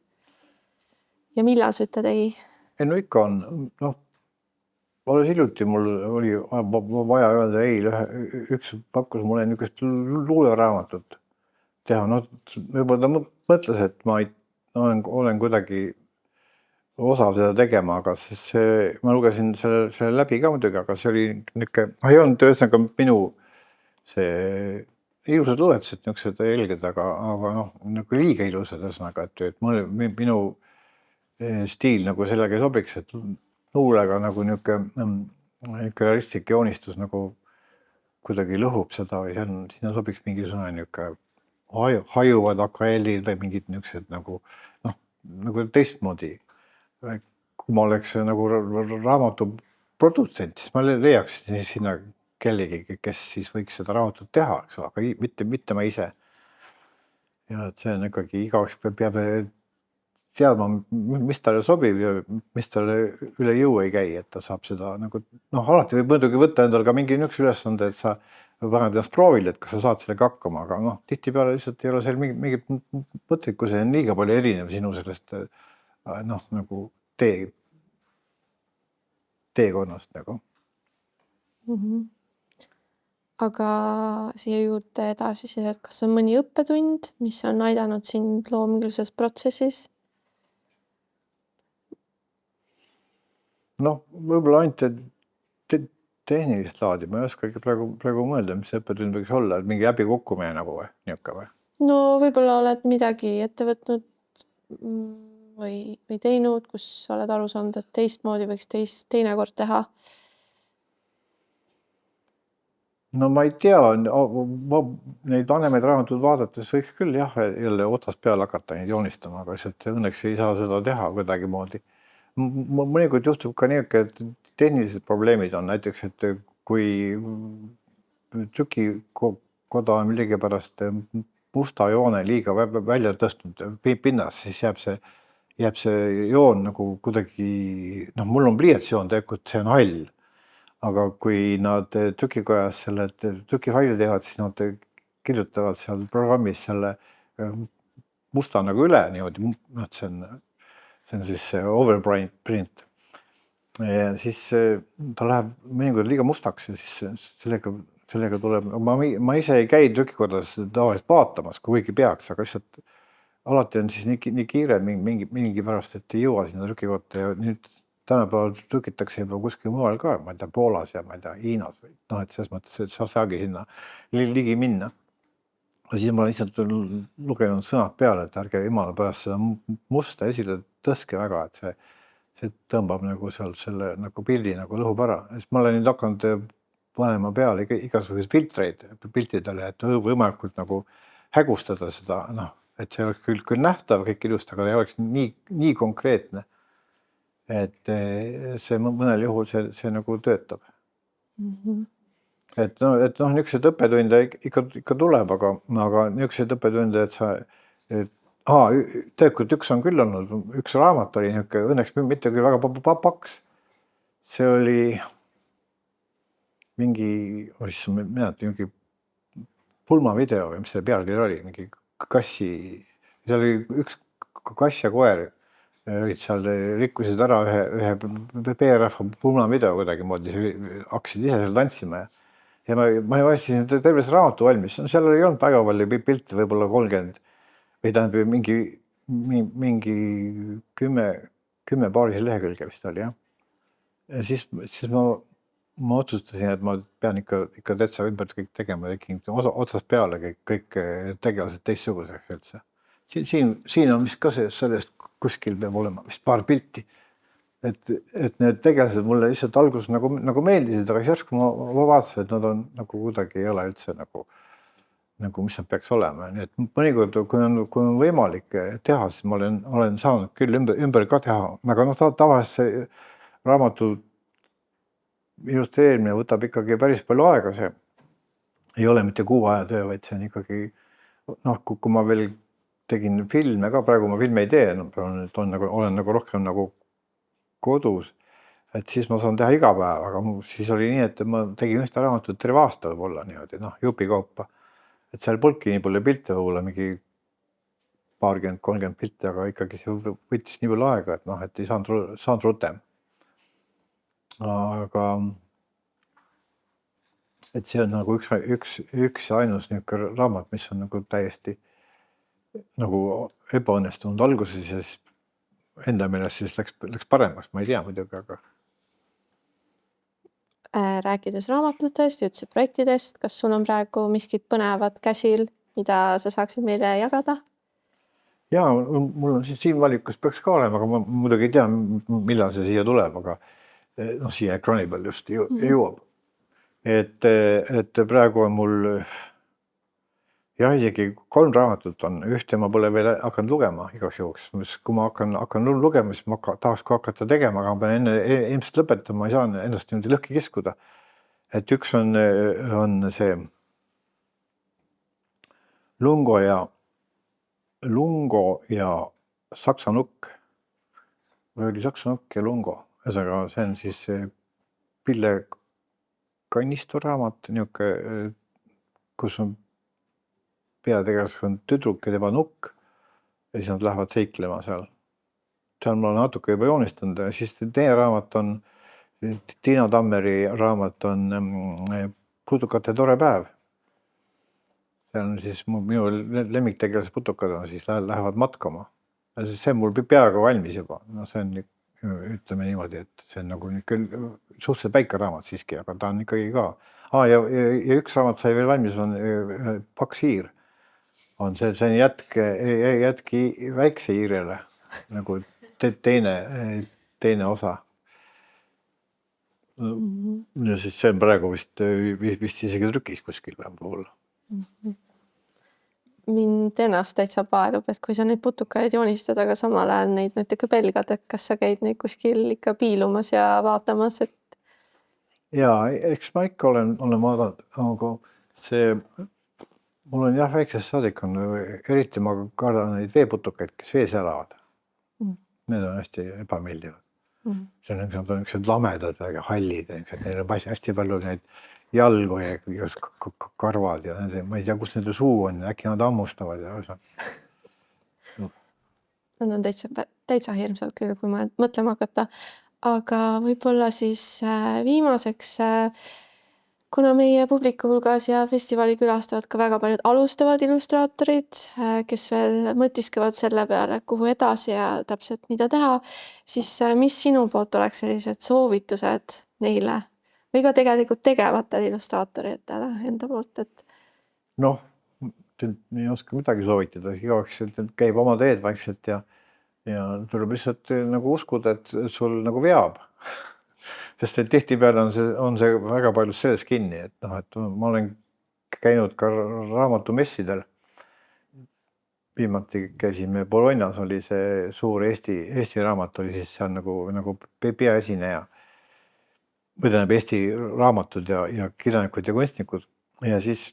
ja millal sa ütled ei? No ikka on, alles hiljuti mul oli vaja öelda ei, üks pakkus mulle niisugust luuleraamatut teha, võib-olla ta mõtles, et ma olen kuidagi osav seda tegema, aga siis ma lugesin selle läbi ka muidugi, aga see oli niisugune, ei olnud ühesõnaga minu see ilusad luuletused niisugused helged, aga nagu liiga ilusad ühesõnaga, et minu stiil nagu sellega ei sobiks, et luulega nagu niisugune realistlik joonistus nagu kuidagi lõhub seda või sinna sobiks mingisugune niisugune hajuvad akvarellid või mingid niisugused nagu teistmoodi. Kui ma oleks nagu raamatu produtsent, siis ma leiaksin sinna kellegi, kes siis võiks seda raamatut teha, eks ole, aga mitte ma ise. Ja et see on ikkagi igaüks peab teadma, mis talle sobib ja mis talle üle jõu ei käi, et ta saab seda nagu, alati võib muidugi võtta endal ka mingi niisuguse ülesande, et sa paned ennast proovile, et kas sa saad sellega hakkama, aga tihtipeale lihtsalt ei ole seal mingit mõtteid, kui see on liiga palju erinev sinu sellest nagu teekonnast nagu. Aga siia juurde edasi, et kas on mõni õppetund, mis on aidanud sind loomingulises protsessis? Võib-olla ainult tehnilist laadi, ma ei oskagi praegu mõelda, mis see õppetund võiks olla, et mingi läbikukkumine nagu või niisugune või? No võib-olla oled midagi ette võtnud või teinud, kus oled aru saanud, et teistmoodi võiks teinekord teha? No ma ei tea, neid vanemaid raamatuid vaadates võiks küll jälle otsast peale hakata neid joonistama, aga lihtsalt õnneks ei saa seda teha kuidagi moodi. Mõnikord juhtub ka niisugune, et tehnilised probleemid on näiteks, et kui trükikoda on millegipärast musta joone liiga välja tõstnud pinnas, siis jääb see joon nagu kuidagi, mul on pliiatsjoon tegelikult, see on hall. Aga kui nad trükikojas selle trükifaili teevad, siis nad kirjutavad seal programmis selle musta nagu üle niimoodi, see on siis overprint. Ja siis ta läheb mõnikord liiga mustaks ja siis sellega tuleb, ma ise ei käi trükikodas tavaliselt vaatamas, kuigi peaks, aga lihtsalt alati on siis nii kiire mingi pärast, et ei jõua sinna trükikotta ja nüüd tänapäeval trükitakse juba kuskil mujal ka, ma ei tea, Poolas ja ma ei tea, Hiinas või et selles mõttes, et sa saagi sinna ligi minna. Ja siis ma lihtsalt lugenud sõnad peale, et ärge jumala pärast seda musta esile tõstke väga, et see tõmbab nagu seal selle nagu pildi nagu lõhub ära. Ja siis ma olen nüüd hakanud panema peale igasuguseid filtreid piltidele, et võimalikult nagu hägustada seda, et see oleks küll nähtav kõik ilusti, aga ei oleks nii konkreetne. et see mõnel juhul see nagu töötab. Et niisugused õppetunde ikka tuleb, aga niisugused õppetunde, et sa, tegelikult üks on küll olnud, üks raamat oli niisugune, õnneks mitte küll väga paks. See oli mingi pulmavideo või mis selle pealkiri oli, mingi kassi, seal oli üks kass ja koer olid seal, rikkusid ära ühe PR-rahva pulmavideo kuidagi moodi, hakkasid ise seal tantsima ja ma vastisin terve see raamatu valmis, seal ei olnud väga palju pilte, võib-olla 30 või tähendab mingi 10 paaris lehekülge vist oli, jah. Ja siis ma otsustasin, et ma pean ikka täitsa ümber kõik tegema, otsast peale kõik tegelased teistsuguseks üldse. Siin on vist ka sellest kuskil peab olema vist paar pilti. Et need tegelased mulle lihtsalt alguses nagu meeldisid, aga järsku ma vaatasin, et nad on nagu kuidagi ei ole üldse nagu mis nad peaks olema. Nii et mõnikord, kui on võimalik teha, siis ma olen saanud küll ümber ka teha, aga tavaliselt see raamatu illustreerimine võtab ikkagi päris palju aega, see ei ole mitte kuu aja töö, vaid see on ikkagi, kui ma veel tegin filme ka, praegu ma filme ei tee, olen nagu rohkem nagu kodus, et siis ma saan teha iga päev, aga siis oli nii, et ma tegin ühte raamatut terve aasta võib-olla niimoodi, jupikaupa, et seal polnudki nii palju pilte, võib-olla mingi 20-30 pilti, aga ikkagi see võttis nii palju aega, et ei saanud rutem. Aga et see on nagu üks ainus niisugune raamat, mis on nagu täiesti nagu ebaõnnestunud alguses ja siis enda meelest siis läks paremaks, ma ei tea muidugi, aga. Rääkides raamatutest ja üldse projektidest, kas sul on praegu miskit põnevat käsil, mida sa saaksid meile jagada? Jaa, mul on siin valikus peaks ka olema, aga ma muidugi ei tea, millal see siia tuleb, aga siia ekraani peal just jõuab. Et praegu on mul isegi 3 raamatut on, ühte ma pole veel hakanud lugema igaks juhuks. Kui ma hakkan lugema, siis ma tahaks hakata tegema, aga ma pean enne ilmselt lõpetama, ma ei saa ennast niimoodi lõhki kiskuda. Et üks on see Lungo ja Saksa nukk. Või oli Saksa nukk ja Lungo. Ühesõnaga, see on siis Pille Kannistu raamat, kus on peategelas on tüdruk ja tema nukk ja siis nad lähevad seiklema seal. Seal ma olen natuke juba joonistanud ja siis teine raamat on, Tiina Tammeri raamat on Putukate tore päev. See on siis minu lemmiktegelase putukad on siis lähevad matkama. See on mul peaaegu valmis juba. See on, ütleme niimoodi, et see on nagu suhteliselt väike raamat siiski, aga ta on ikkagi ka. Ja üks raamat sai veel valmis, on Paks hiir. On see on jätki väikse hiirele, nagu teine osa. Ja siis see on praegu vist isegi trükis kuskil puhul. Mind ennast täitsa paelub, et kui sa neid putukaid joonistad, aga samal ajal neid natuke pelgad, et kas sa käid neid kuskil ikka piilumas ja vaatamas, et. Jaa, eks ma ikka olen vaadanud, aga see, mul on jah väiksest saadik on, eriti ma kardan neid veeputukaid, kes vees elavad. Need on hästi ebameeldivad. See on niisugused lamedad, väga hallid, neil on hästi palju neid jalgu ja karvad ja ma ei tea, kus nende suu on, äkki nad hammustavad ja osa. Nad on täitsa hirmsad küll, kui ma mõtlema hakata. Aga võib-olla siis viimaseks, kuna meie publiku hulgas ja festivali külastavad ka väga paljud alustavad illustraatorid, kes veel mõtiskevad selle peale, kuhu edasi ja täpselt mida teha, siis mis sinu poolt oleks sellised soovitused neile või ka tegelikult tegevatele illustraatoritele enda poolt, et. Ei oska midagi soovitada, igaks käib oma teed vaikselt ja tuleb lihtsalt nagu uskuda, et sul nagu veab. Sest et tihtipeale on see väga palju selles kinni, et ma olen käinud ka raamatumessidel viimati käisime Bolognas, oli see suur Eesti raamat oli siis seal nagu peaesineja. Või tähendab Eesti raamatud ja kirjanikud ja kunstnikud. Ja siis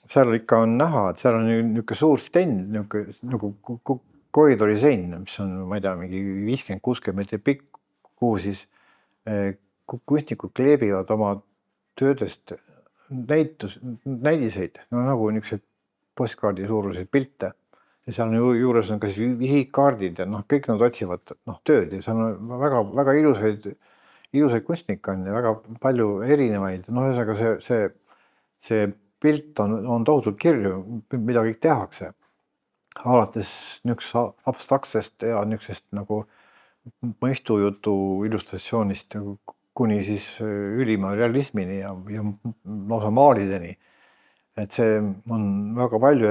seal ikka on näha, et seal on niisugune suur stend, nagu koridori sein, mis on, ma ei tea, mingi 50-60 meetrit pikk, kuhu siis kunstnikud kleebivad oma töödest näidiseid, no nagu niisugused postkaardi suuruseid pilte. Ja seal juures on kas vihikaardid ja kõik nad otsivad tööd ja seal on väga ilusaid kunstnikke on ja väga palju erinevaid. Ühesõnaga see pilt on tohutult kirju, mida kõik tehakse. Alates niisugusest abstraktsest ja niisugusest nagu mõistujutu illustratsioonist kuni siis ülima realismini ja lausa maalideni. Et see on väga palju,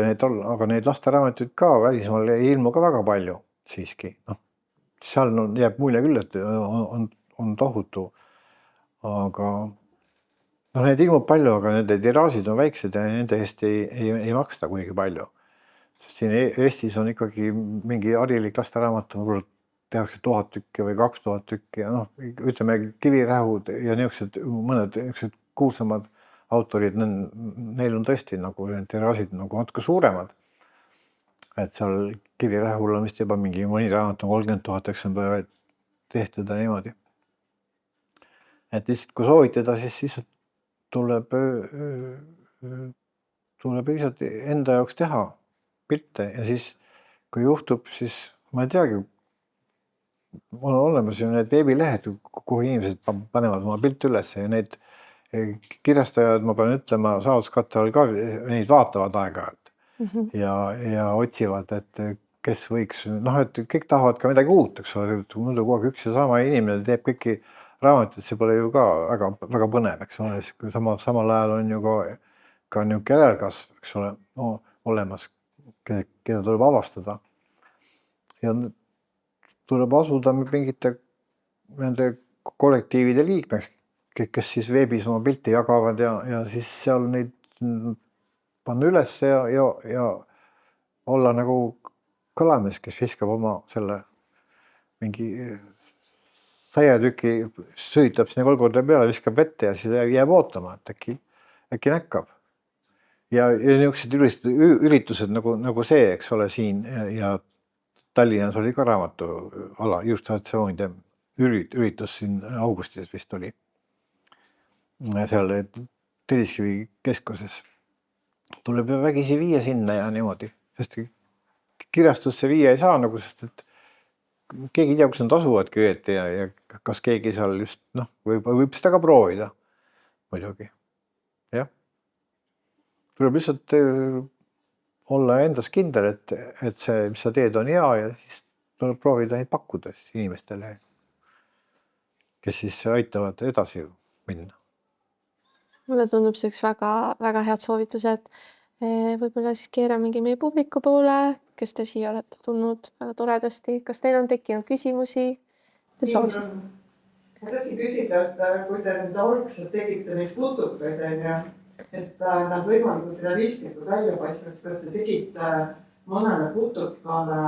aga neid lasteraamatuid ka välismaal ei ilmu ka väga palju siiski. Seal jääb mulje küll, et on tohutu, aga need ilmub palju, aga nende tiraažid on väiksed ja nende eest ei maksta kuigi palju. Sest siin Eestis on ikkagi mingi harilik lasteraamat, võib-olla tehakse 1000 tükki või 2000 tükki ja ütleme Kivirähud ja mõned niisugused kuulsamad autorid, neil on tõesti nagu tiraažid nagu natuke suuremad. Et seal Kivirähul on vist juba mingi mõni raamat on 30 000 eksemplar tehtud ja niimoodi. Et lihtsalt kui soovitada, siis tuleb lihtsalt enda jaoks teha pilte ja siis kui juhtub, siis ma ei teagi, on olemas ju need veebilehed, kuhu inimesed panevad oma pilte üles ja need kirjastajad, ma pean ütlema, saaduskatte all ka neid vaatavad aeg-ajalt ja otsivad, et kes võiks, et kõik tahavad ka midagi uut, eks ole, muidu kogu aeg üks ja sama inimene teeb kõiki raamatuid, see pole ju ka väga põnev, eks ole, samal ajal on ju ka niisugune järelkasv, eks ole, olemas, keda tuleb avastada. Ja tuleb asuda mingite nende kollektiivide liikmeks, kes siis veebis oma pilti jagavad ja siis seal neid panna üles ja olla nagu kalamees, kes viskab oma selle mingi saiatüki, söötab sinna 3 korda peale, viskab vette ja siis jääb ootama, et äkki näkkab. Ja niisugused üritused nagu see, eks ole, siin ja Tallinnas oli ka raamatuala illustratsioonide üritus siin augustis vist oli. Seal Telliskivi keskuses. Tuleb vägisi viia sinna ja niimoodi, sest kirjastusse viia ei saa nagu, sest et keegi ei tea, kus nad asuvadki õieti ja kas keegi seal just, võib seda ka proovida muidugi. Jah. Tuleb lihtsalt olla endas kindel, et see, mis sa teed, on hea ja siis tuleb proovida neid pakkuda inimestele, kes siis aitavad edasi minna. Mulle tundub see üks väga head soovitused. Võib-olla siis keera mingi meie publiku poole, kes te siia olete tulnud väga toredasti. Kas teil on tekkinud küsimusi? Te soovisite? Ma tahtsin küsida, et kui te nüüd algselt tegite neid putukaid, et nad võimalikult realistlikult välja paistaks, kas te tegite mõnele putukale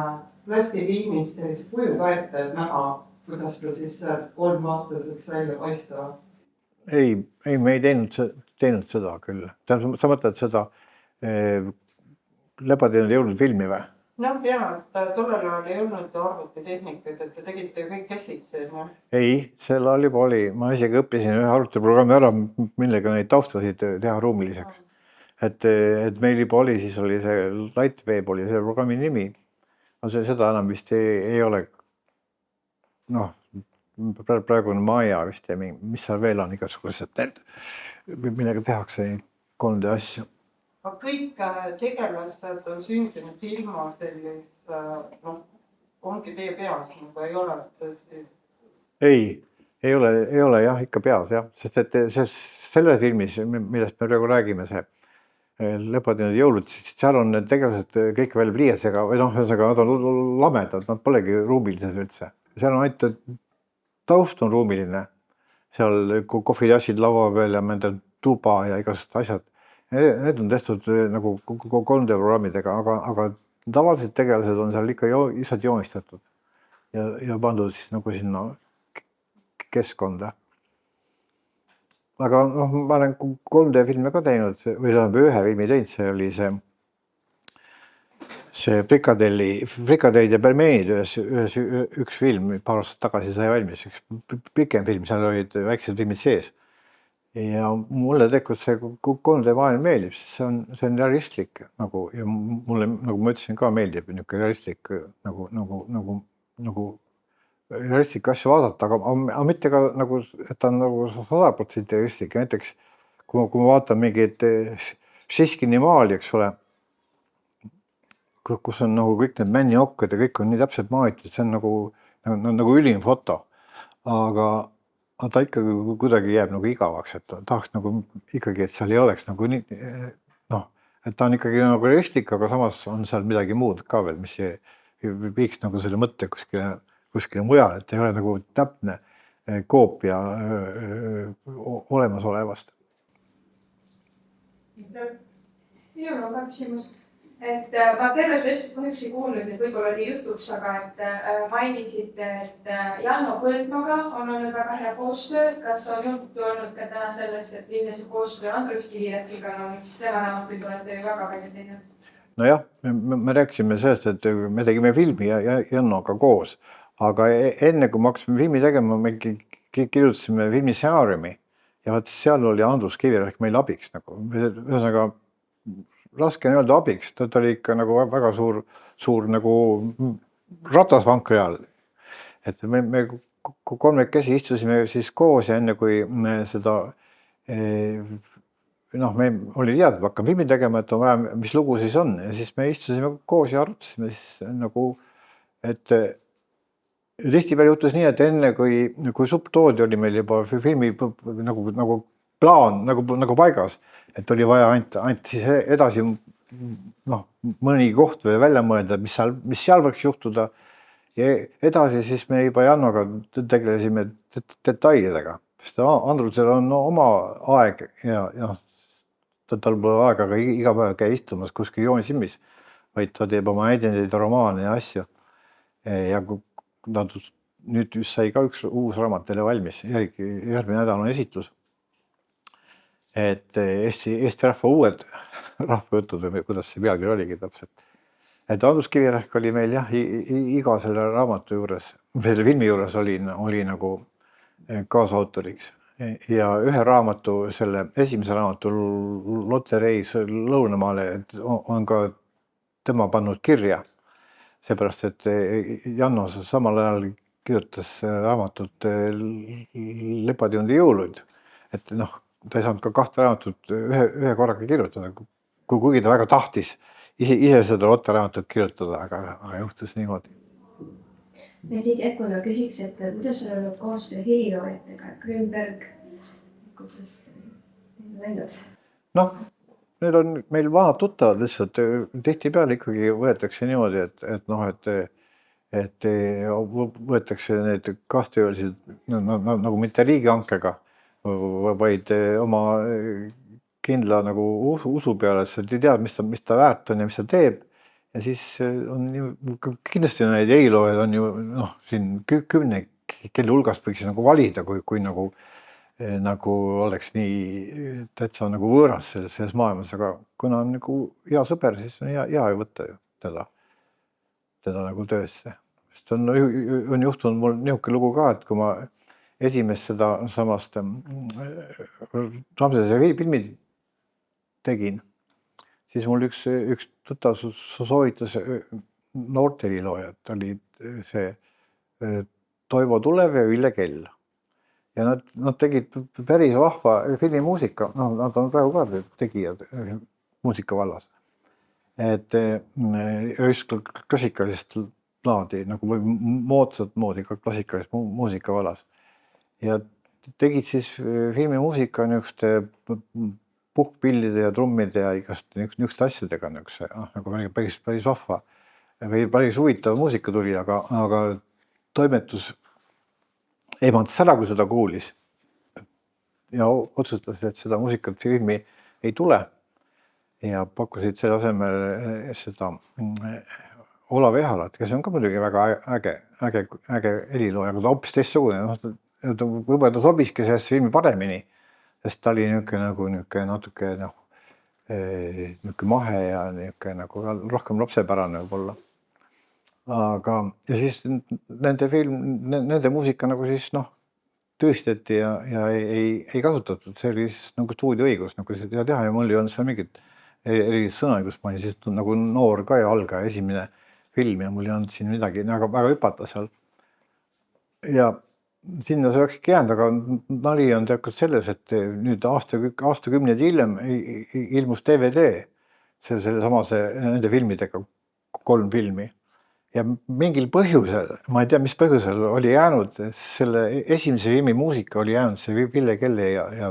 plastilliimist sellise kuju ka ette, et näha, kuidas ta siis 3-aastaseks välja paistavad? Ei, me ei teinud seda küll. Sa mõtled seda Lepateenud ei olnud filmi või? Jaa, et tollel ajal ei olnud arvutitehnikud, et te tegite kõik käsitsi. Ei, sel ajal juba oli. Ma isegi õppisin ühe arvutiprogrammi ära, millega neid taustasid teha ruumiliseks. Et meil juba oli, siis oli see Lightweb oli see programmi nimi. Seda enam vist ei ole. Praegu on Maja vist ja mis seal veel on igasugused need, millega tehakse 3D asju. Aga kõik tegelased on sündinud ilma sellist, ongi teie peas, nagu ei ole seda? Ei ole jah, ikka peas jah, sest et selle filmis, millest me praegu räägime, see Lepateenud jõulud, seal on need tegelased kõik veel pliiatsiga või nad on lamedad, nad polegi ruumilised üldse. Seal on ainult taust on ruumiline, seal kohvitassid laua peal ja nende tuba ja igasugused asjad. Need on tehtud nagu 3D programmidega, aga tavalised tegelased on seal ikka lihtsalt joonistatud ja pandud siis nagu sinna keskkonda. Aga noh, ma olen 3D filme ka teinud või ühe filmi teinud, see oli see Frikadeid ja pelmeenid üks film paar aastat tagasi sai valmis, üks pikem film, seal olid väiksed filmid sees. Ja mulle tegelikult see 3D maailm meeldib, sest see on realistlik nagu ja mulle, nagu ma ütlesin, ka meeldib niisugune realistlik nagu realistlik asju vaadata, aga mitte ka nagu, et ta on nagu 100% realistlik. Näiteks kui ma vaatan mingeid Šiškini maali, eks ole, kus on nagu kõik need männiokkad ja kõik on nii täpselt maaitud, see on nagu ülim foto, aga ta ikkagi kuidagi jääb nagu igavaks, et tahaks nagu ikkagi, et seal ei oleks nagu nii, noh, et ta on ikkagi nagu realistlik, aga samas on seal midagi muud ka veel, mis viiks nagu selle mõtte kuskile mujal, et ei ole nagu täpne koopia olemasolevast. Minul on ka küsimus, et ma tervet vestlust kahjuks ei kuulnud, et võib-olla oli jutuks, aga et mainisite, et Janno Põldmaga on olnud väga hea koostöö. Kas on juttu olnud ka täna sellest, et milline see koostöö Andrus Kivirähkiga on olnud, siis tema raamatuid olete ju väga palju teinud? Nojah, me rääkisime sellest, et me tegime filmi ja Jannoga koos, aga enne kui me hakkasime filmi tegema, me kirjutasime filmi stsenaariumi ja vaat seal oli Andrus Kivirähk meil abiks nagu, ühesõnaga raske on öelda abiks, ta oli ikka nagu väga suur nagu ratasvankri all. Et me kolmekesi istusime siis koos ja enne kui me seda, noh, me oli teada, et hakkame filmi tegema, et on vaja, mis lugu siis on. Ja siis me istusime koos ja arutasime siis nagu, et tihtipeale juhtus nii, et enne kui subtoodi oli meil juba filmi nagu plaan nagu paigas, et oli vaja ainult siis edasi mõni koht veel välja mõelda, mis seal võiks juhtuda. Ja edasi siis me juba Jannoga tegelesime detailidega, sest Andrusel on oma aeg ja tal pole aega ka iga päev käia istumas kuskil joonisilmis, vaid ta teeb oma edendeid, romaane ja asju. Ja nüüd just sai ka üks uus raamat teile valmis, järgmine nädal on esitlus. Et Eesti rahva uued rahvajutud või kuidas see pealkiri oligi täpselt. Et Andrus Kivirähk oli meil jah, iga selle raamatu juures, selle filmi juures oli nagu kaasautoriks. Ja ühe raamatu, selle esimese raamatu Lotte Reis Lõunamaale on ka tema pannud kirja. Seepärast, et Janno samal ajal kirjutas raamatut Lepadiundi jõuluid. Et noh, ta ei saanud ka kahte raamatut ühe korraga kirjutada, kuigi ta väga tahtis ise seda Lotte raamatut kirjutada, aga juhtus niimoodi. Ja siit Ekuna küsiks, et kuidas on olnud koostöö heliloojatega, Grünberg, kuidas läinud? Noh, need on meil vanad tuttavad lihtsalt, tihtipeale ikkagi võetakse niimoodi, et võetakse need kaastöölised nagu mitte riigihankega, vaid oma kindla nagu usu peale, et sa ei tea, mis ta väärt on ja mis ta teeb. Ja siis on kindlasti neid heliloojaid on ju siin 10, kelle hulgast võiks nagu valida, kui nagu oleks nii täitsa nagu võõras selles maailmas, aga kuna on nagu hea sõber, siis on hea ju võtta ju teda nagu töösse. Sest on juhtunud mul niisugune lugu ka, et kui ma esimest seda samast Ramsese filmi tegin, siis mul üks tuttav soovitas noort heliloojat, oli see Toivo Tulev ja Ville Kell. Ja nad tegid päris vahva filmimuusika, nad on praegu ka tegijad muusika vallas. Et just klassikalist laadi, nagu või moodsat moodi ka klassikalist muusika vallas. Ja tegid siis filmimuusika niisuguste puhkpillide ja trummide ja igast niisuguste asjadega nagu päris vahva. Päris huvitav muusika tuli, aga toimetus eemandas ära, kui seda kuulis ja otsustas, et seda muusikat filmi ei tule. ja pakkusid selle asemel seda Olav Ehalat, kes on ka muidugi väga äge helilooja, aga ta hoopis teistsugune. Võib-olla ta sobiski sellesse filmi paremini, sest ta oli niisugune natuke mahe ja niisugune nagu rohkem lapsepärane võib-olla. Aga ja siis nende muusika nagu siis tühistati ja ei kasutatud, see oli siis nagu stuudioõigus nagu seda teha ja mul ei olnud seal mingit erilist sõnaõigust, ma olin siis nagu noor ka ja algaja esimene film ja mul ei olnud siin midagi väga hüpata seal. Ja sinna see olekski jäänud, aga nali on tegelikult selles, et nüüd aastakümneid hiljem ilmus DVD, nende filmidega 3 filmi. Ja mingil põhjusel, ma ei tea, mis põhjusel oli jäänud selle esimese filmi muusika oli jäänud see Ville Kelle ja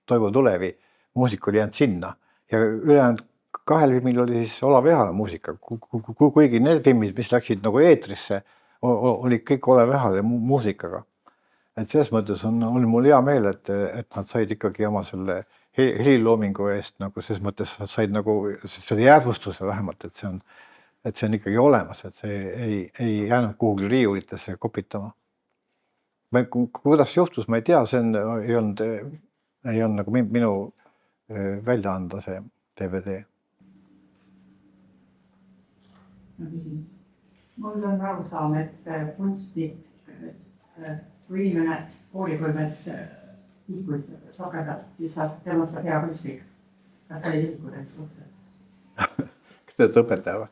Toivo Tulevi muusika oli jäänud sinna ja ülejäänud 2 filmil oli siis Olav Ehala muusika, kuigi need filmid, mis läksid nagu eetrisse, olid kõik Olav Ehala muusikaga. Et selles mõttes oli mul hea meel, et nad said ikkagi oma selle heliloomingu eest nagu selles mõttes said nagu selle jäädvustuse vähemalt, et see on ikkagi olemas, et see ei jäänud kuhugi riiulitesse kopitama. Kuidas juhtus, ma ei tea, see ei olnud nagu minu välja anda see DVD. Mul on arusaam, et kunstnik, kui inimene koolipõlves liikus sagedalt, siis temal on hea kunstnik. Kas ta ei liiku need suhted? Kas te olete õpetaja või?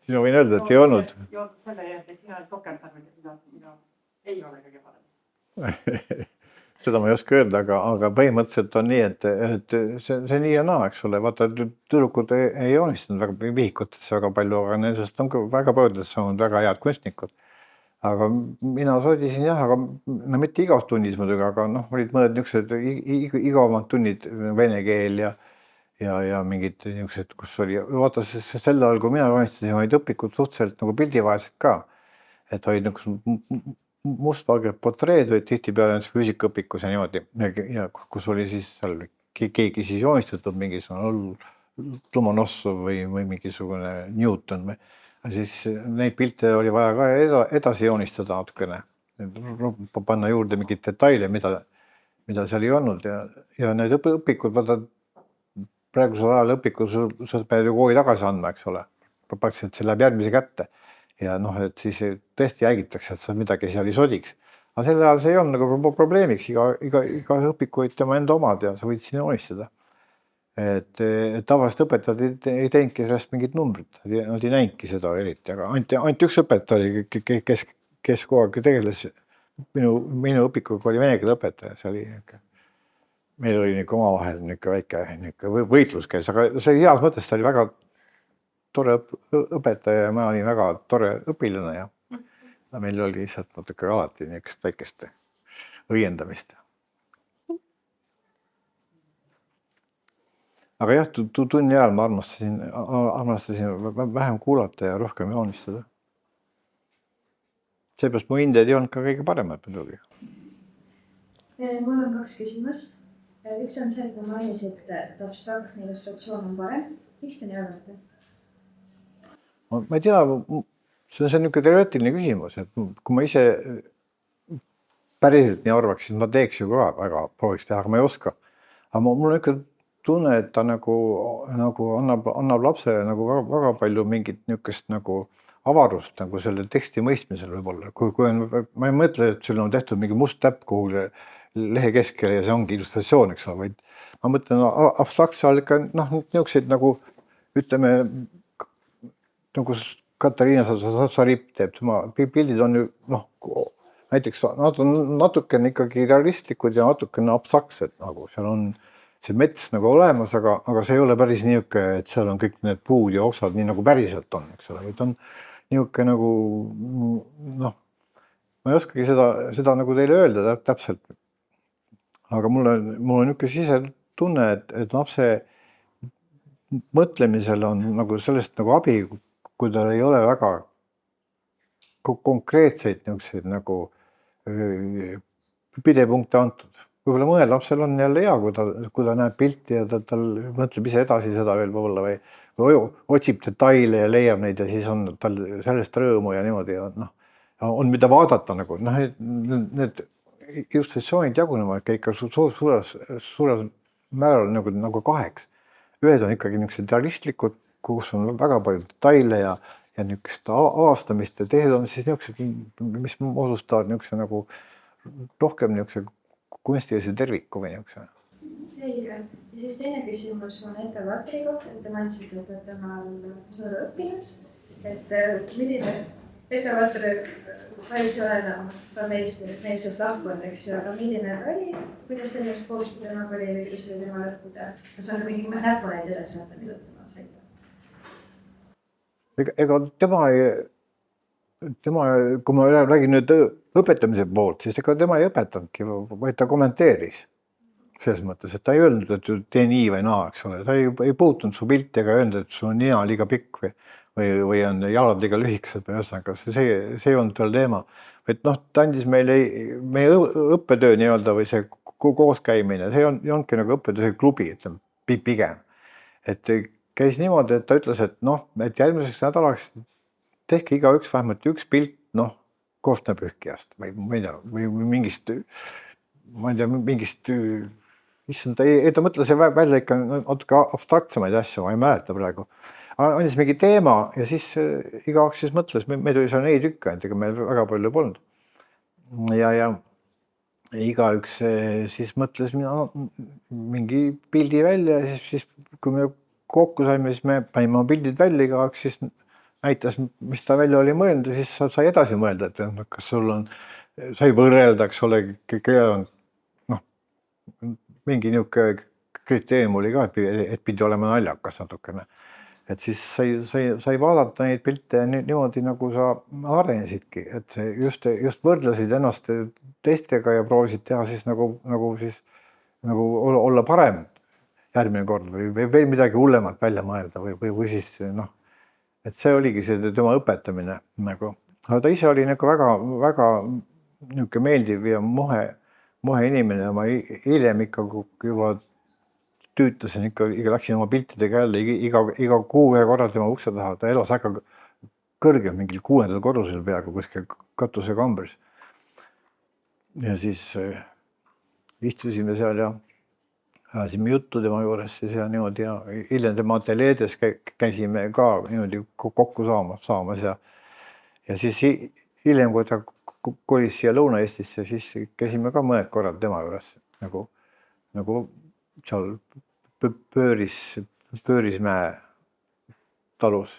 Siis ma võin öelda, et ei olnud. Selle järgi, et mina olen sokerdanud, et mina ei ole kõige parem. Seda ma ei oska öelda, aga põhimõtteliselt on nii, et see nii ja naa, eks ole. Vaata, tüdrukud ei joonistanud väga vihikutesse väga palju, aga nendest on väga paljudest saanud väga head kunstnikud. Aga mina sodisin jah, aga mitte igas tunnis muidugi, aga olid mõned niisugused igavamad tunnid vene keel ja mingid niisugused, kus oli, vaata sel ajal, kui mina joonistasin, olid õpikud suhteliselt nagu pildivaesed ka, et olid mustvalged portreed olid tihtipeale füüsikaõpikus ja niimoodi, ja kus oli siis seal keegi siis joonistatud mingisugune Lomonossov või mingisugune Newton või. Siis neid pilte oli vaja ka edasi joonistada natukene, panna juurde mingeid detaile, mida seal ei olnud ja need õpikud, vaata praegusel ajal õpikud sa pead ju kooli tagasi andma, eks ole, praktiliselt see läheb järgmise kätte ja et siis tõesti jälgitakse, et sa midagi seal ei sodiks. Aga sel ajal see ei olnud nagu probleemiks, iga õpiku olid tema enda omad ja sa võid siin joonistada. Et tavaliselt õpetajad ei teinudki sellest mingit numbrit, nad ei näinudki seda eriti, aga ainult üks õpetaja oli, kes kogu aeg tegeles, minu õpikuga oli vene keele õpetaja, see oli meil oli omavahel väike võitlus käis, aga see oli heas mõttes, ta oli väga tore õpetaja ja ma olin väga tore õpilane ja meil oli lihtsalt natuke alati niisugust väikest õiendamist. Aga jah, tunni ajal ma armastasin vähem kuulata ja rohkem joonistada. Seepärast mu hinded ei olnud ka kõige paremad muidugi. Mul on 2 küsimust. Üks on see, et ma mainisin, et abstraktne illustratsioon on parem. Miks te nii arvate? Ma ei tea, see on niisugune teoreetiline küsimus, et kui ma ise päriselt nii arvaks, siis ma teeks ju ka väga prooviks teha, aga ma ei oska. Aga mul on ikka tunne, et ta nagu annab lapsele nagu väga palju mingit niisugust nagu avarust nagu selle teksti mõistmisel võib-olla. Ma ei mõtle, et sul on tehtud mingi must täpp kuhugi lehe keskele ja see ongi illustratsioon, eks ole, vaid ma mõtlen abstraktse all ikka niisuguseid nagu ütleme, nagu Katariina Sassaripp teeb, tema pildid on ju näiteks nad on natukene ikkagi realistlikud ja natukene abstraktsed, nagu seal on see mets nagu olemas, aga see ei ole päris niisugune, et seal on kõik need puud ja oksad nii nagu päriselt on, eks ole, vaid on niisugune nagu ma ei oskagi seda nagu teile öelda täpselt. Aga mul on niisugune sisetunne, et lapse mõtlemisel on nagu sellest nagu abi, kui tal ei ole väga konkreetseid niisuguseid nagu pidepunkte antud. võib-olla mõnel lapsel on jälle hea, kui ta näeb pilti ja tal mõtleb ise edasi seda veel võib-olla või otsib detaile ja leiab neid ja siis on tal sellest rõõmu ja niimoodi ja on mida vaadata nagu, need illustratsioonid jagunevad ikka suurel määral nagu kaheks. Ühed on ikkagi niisugused realistlikud, kus on väga palju detaile ja niisugust avastamist ja teised on siis niisugused, mis moodustavad niisuguse nagu rohkem niisuguse kunstilise terviku või niisuguse. Selge. Ja siis teine küsimus on Ette Vatri kohta, et te mainisite, et temal sõnada õppinud, et milline Ette Vatri päris ei ole ta meelsest lahkunud, eks ju, aga milline ta oli, kuidas teil just koostöö temaga oli või kuidas oli tema lõpuda, kas on mingi näpuneid üles võtta, mida tema saite? Ega tema, kui ma räägin nüüd õpetamise poolt, siis ega tema ei õpetanudki, vaid ta kommenteeris. Selles mõttes, et ta ei öelnud, et tee nii või naa, eks ole. Ta ei puutunud su pilti ega öelnud, et su on nina liiga pikk või on jalad liiga lühikesed või ühesõnaga. See ei olnud tal teema. Vaid ta andis meile meie õppetöö nii-öelda või see kooskäimine. See ei olnudki nagu õppetöö klubi, ütleme, pigem. Et käis niimoodi, et ta ütles, et järgmiseks nädalaks tehke igaüks vähemalt üks pilt, koosnapühkijast või mingist, issand, ta mõtles välja ikka natuke abstraktsemaid asju, ma ei mäleta praegu. Andis mingi teema ja siis igaüks siis mõtles, meil oli seal 4 tükki, ega meil väga palju polnud. Ja igaüks siis mõtles mingi pildi välja ja siis kui me kokku saime, siis me panime pildid välja, igaüks siis näitas, mis ta välja oli mõelnud ja siis sai edasi mõelda, et kas sul on, sai võrrelda, eks ole, kellel on mingi niisugune kriteerium oli ka, et pidi olema naljakas natukene. Et siis sai vaadata neid pilte niimoodi, nagu sa arenesidki, et just võrdlesid ennast teistega ja proovisid teha siis nagu olla parem järgmine kord või veel midagi hullemat välja mõelda või siis et see oligi see tema õpetamine nagu. Aga ta ise oli nagu väga niisugune meeldiv ja mohe inimene ja ma hiljem ikka juba tüütasin ikka läksin oma piltidega jälle iga kuu ühe korra tema ukse taha. Ta elas väga kõrgel mingil 6. korrusel peaaegu kuskil katusekambris. Ja siis istusime seal ja ajasime juttu tema juures ja niimoodi ja hiljem tema ateljeedes käisime ka niimoodi kokku saamas ja siis hiljem, kui ta kolis siia Lõuna-Eestisse, siis käisime ka mõned korrad tema juures nagu seal Pöörismäe talus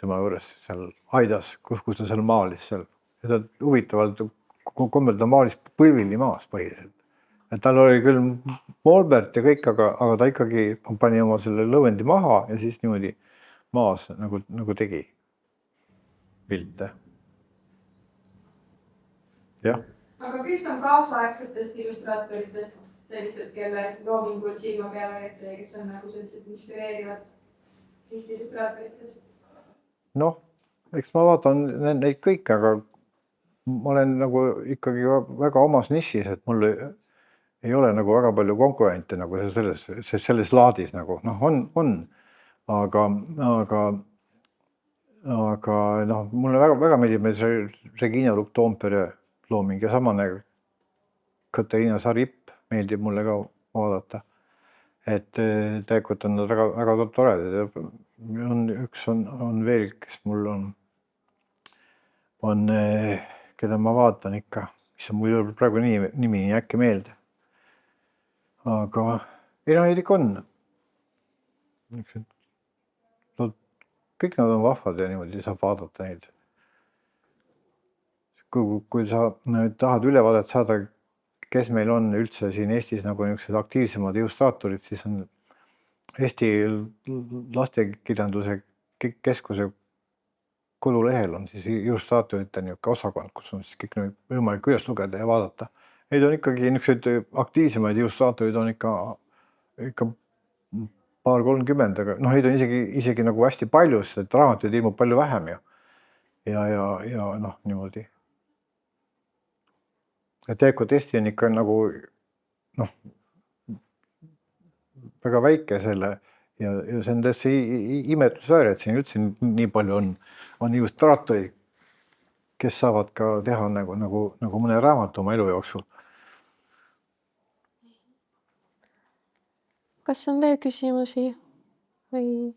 tema juures seal aidas, kus ta seal maalis seal. Ja ta huvitavalt kombel ta maalis põlvili maas põhiliselt. Et tal oli küll molbert ja kõik, aga ta ikkagi pani oma selle lõvendi maha ja siis niimoodi maas nagu tegi pilte. Jah. Aga kes on kaasaegsetest illustraatoritest sellised, kelle loomingul silma peale ette ja kes on nagu sellised inspireerivad illustraatoritest? Eks ma vaatan neid kõik, aga ma olen nagu ikkagi väga omas nišis, et mul ei ole nagu väga palju konkurente nagu selles laadis nagu, on, aga mulle väga meeldib Regina Luk-Toompere looming ja samane Katariina Saripp meeldib mulle ka vaadata. Et tegelikult on nad väga toredad. Üks on veel, kes mul on, keda ma vaatan ikka, mis on mul praegu nimi ei äkki meelde. Aga neid ikka on. Kõik nad on vahvad ja niimoodi saab vaadata neid. Kui sa tahad ülevaadet saada, kes meil on üldse siin Eestis nagu niisugused aktiivsemad illustraatorid, siis on Eesti lastekirjanduse keskuse kodulehel on siis illustraatorite osakond, kus on siis kõik võimalik üles lugeda ja vaadata. Neid on ikkagi niisugused aktiivsemaid illustraatorid on ikka 20-30, aga neid on isegi nagu hästi palju, sest raamatuid ilmub palju vähem ju. Ja niimoodi. Teekotesti on ikka nagu noh, väga väike selle ja see on täitsa imetlusväär, et siin üldse nii palju on illustraatorid, kes saavad ka teha nagu mõne raamatu oma elu jooksul. Kas on veel küsimusi või?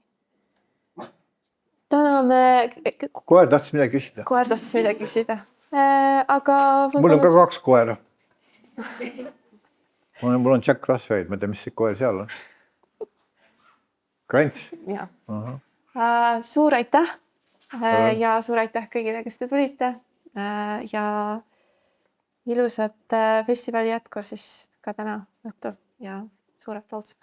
Täname, Koer tahtis midagi küsida. koer tahtis midagi küsida. Aga Mul on ka 2 koera. Mul on Jack Russell, ma ei tea, mis see koer seal on. Krants. Ja. Aha. Suur aitäh ja suur aitäh kõigile, kes te tulite ja ilusat festivali jätku siis ka täna õhtul ja suur aplaus.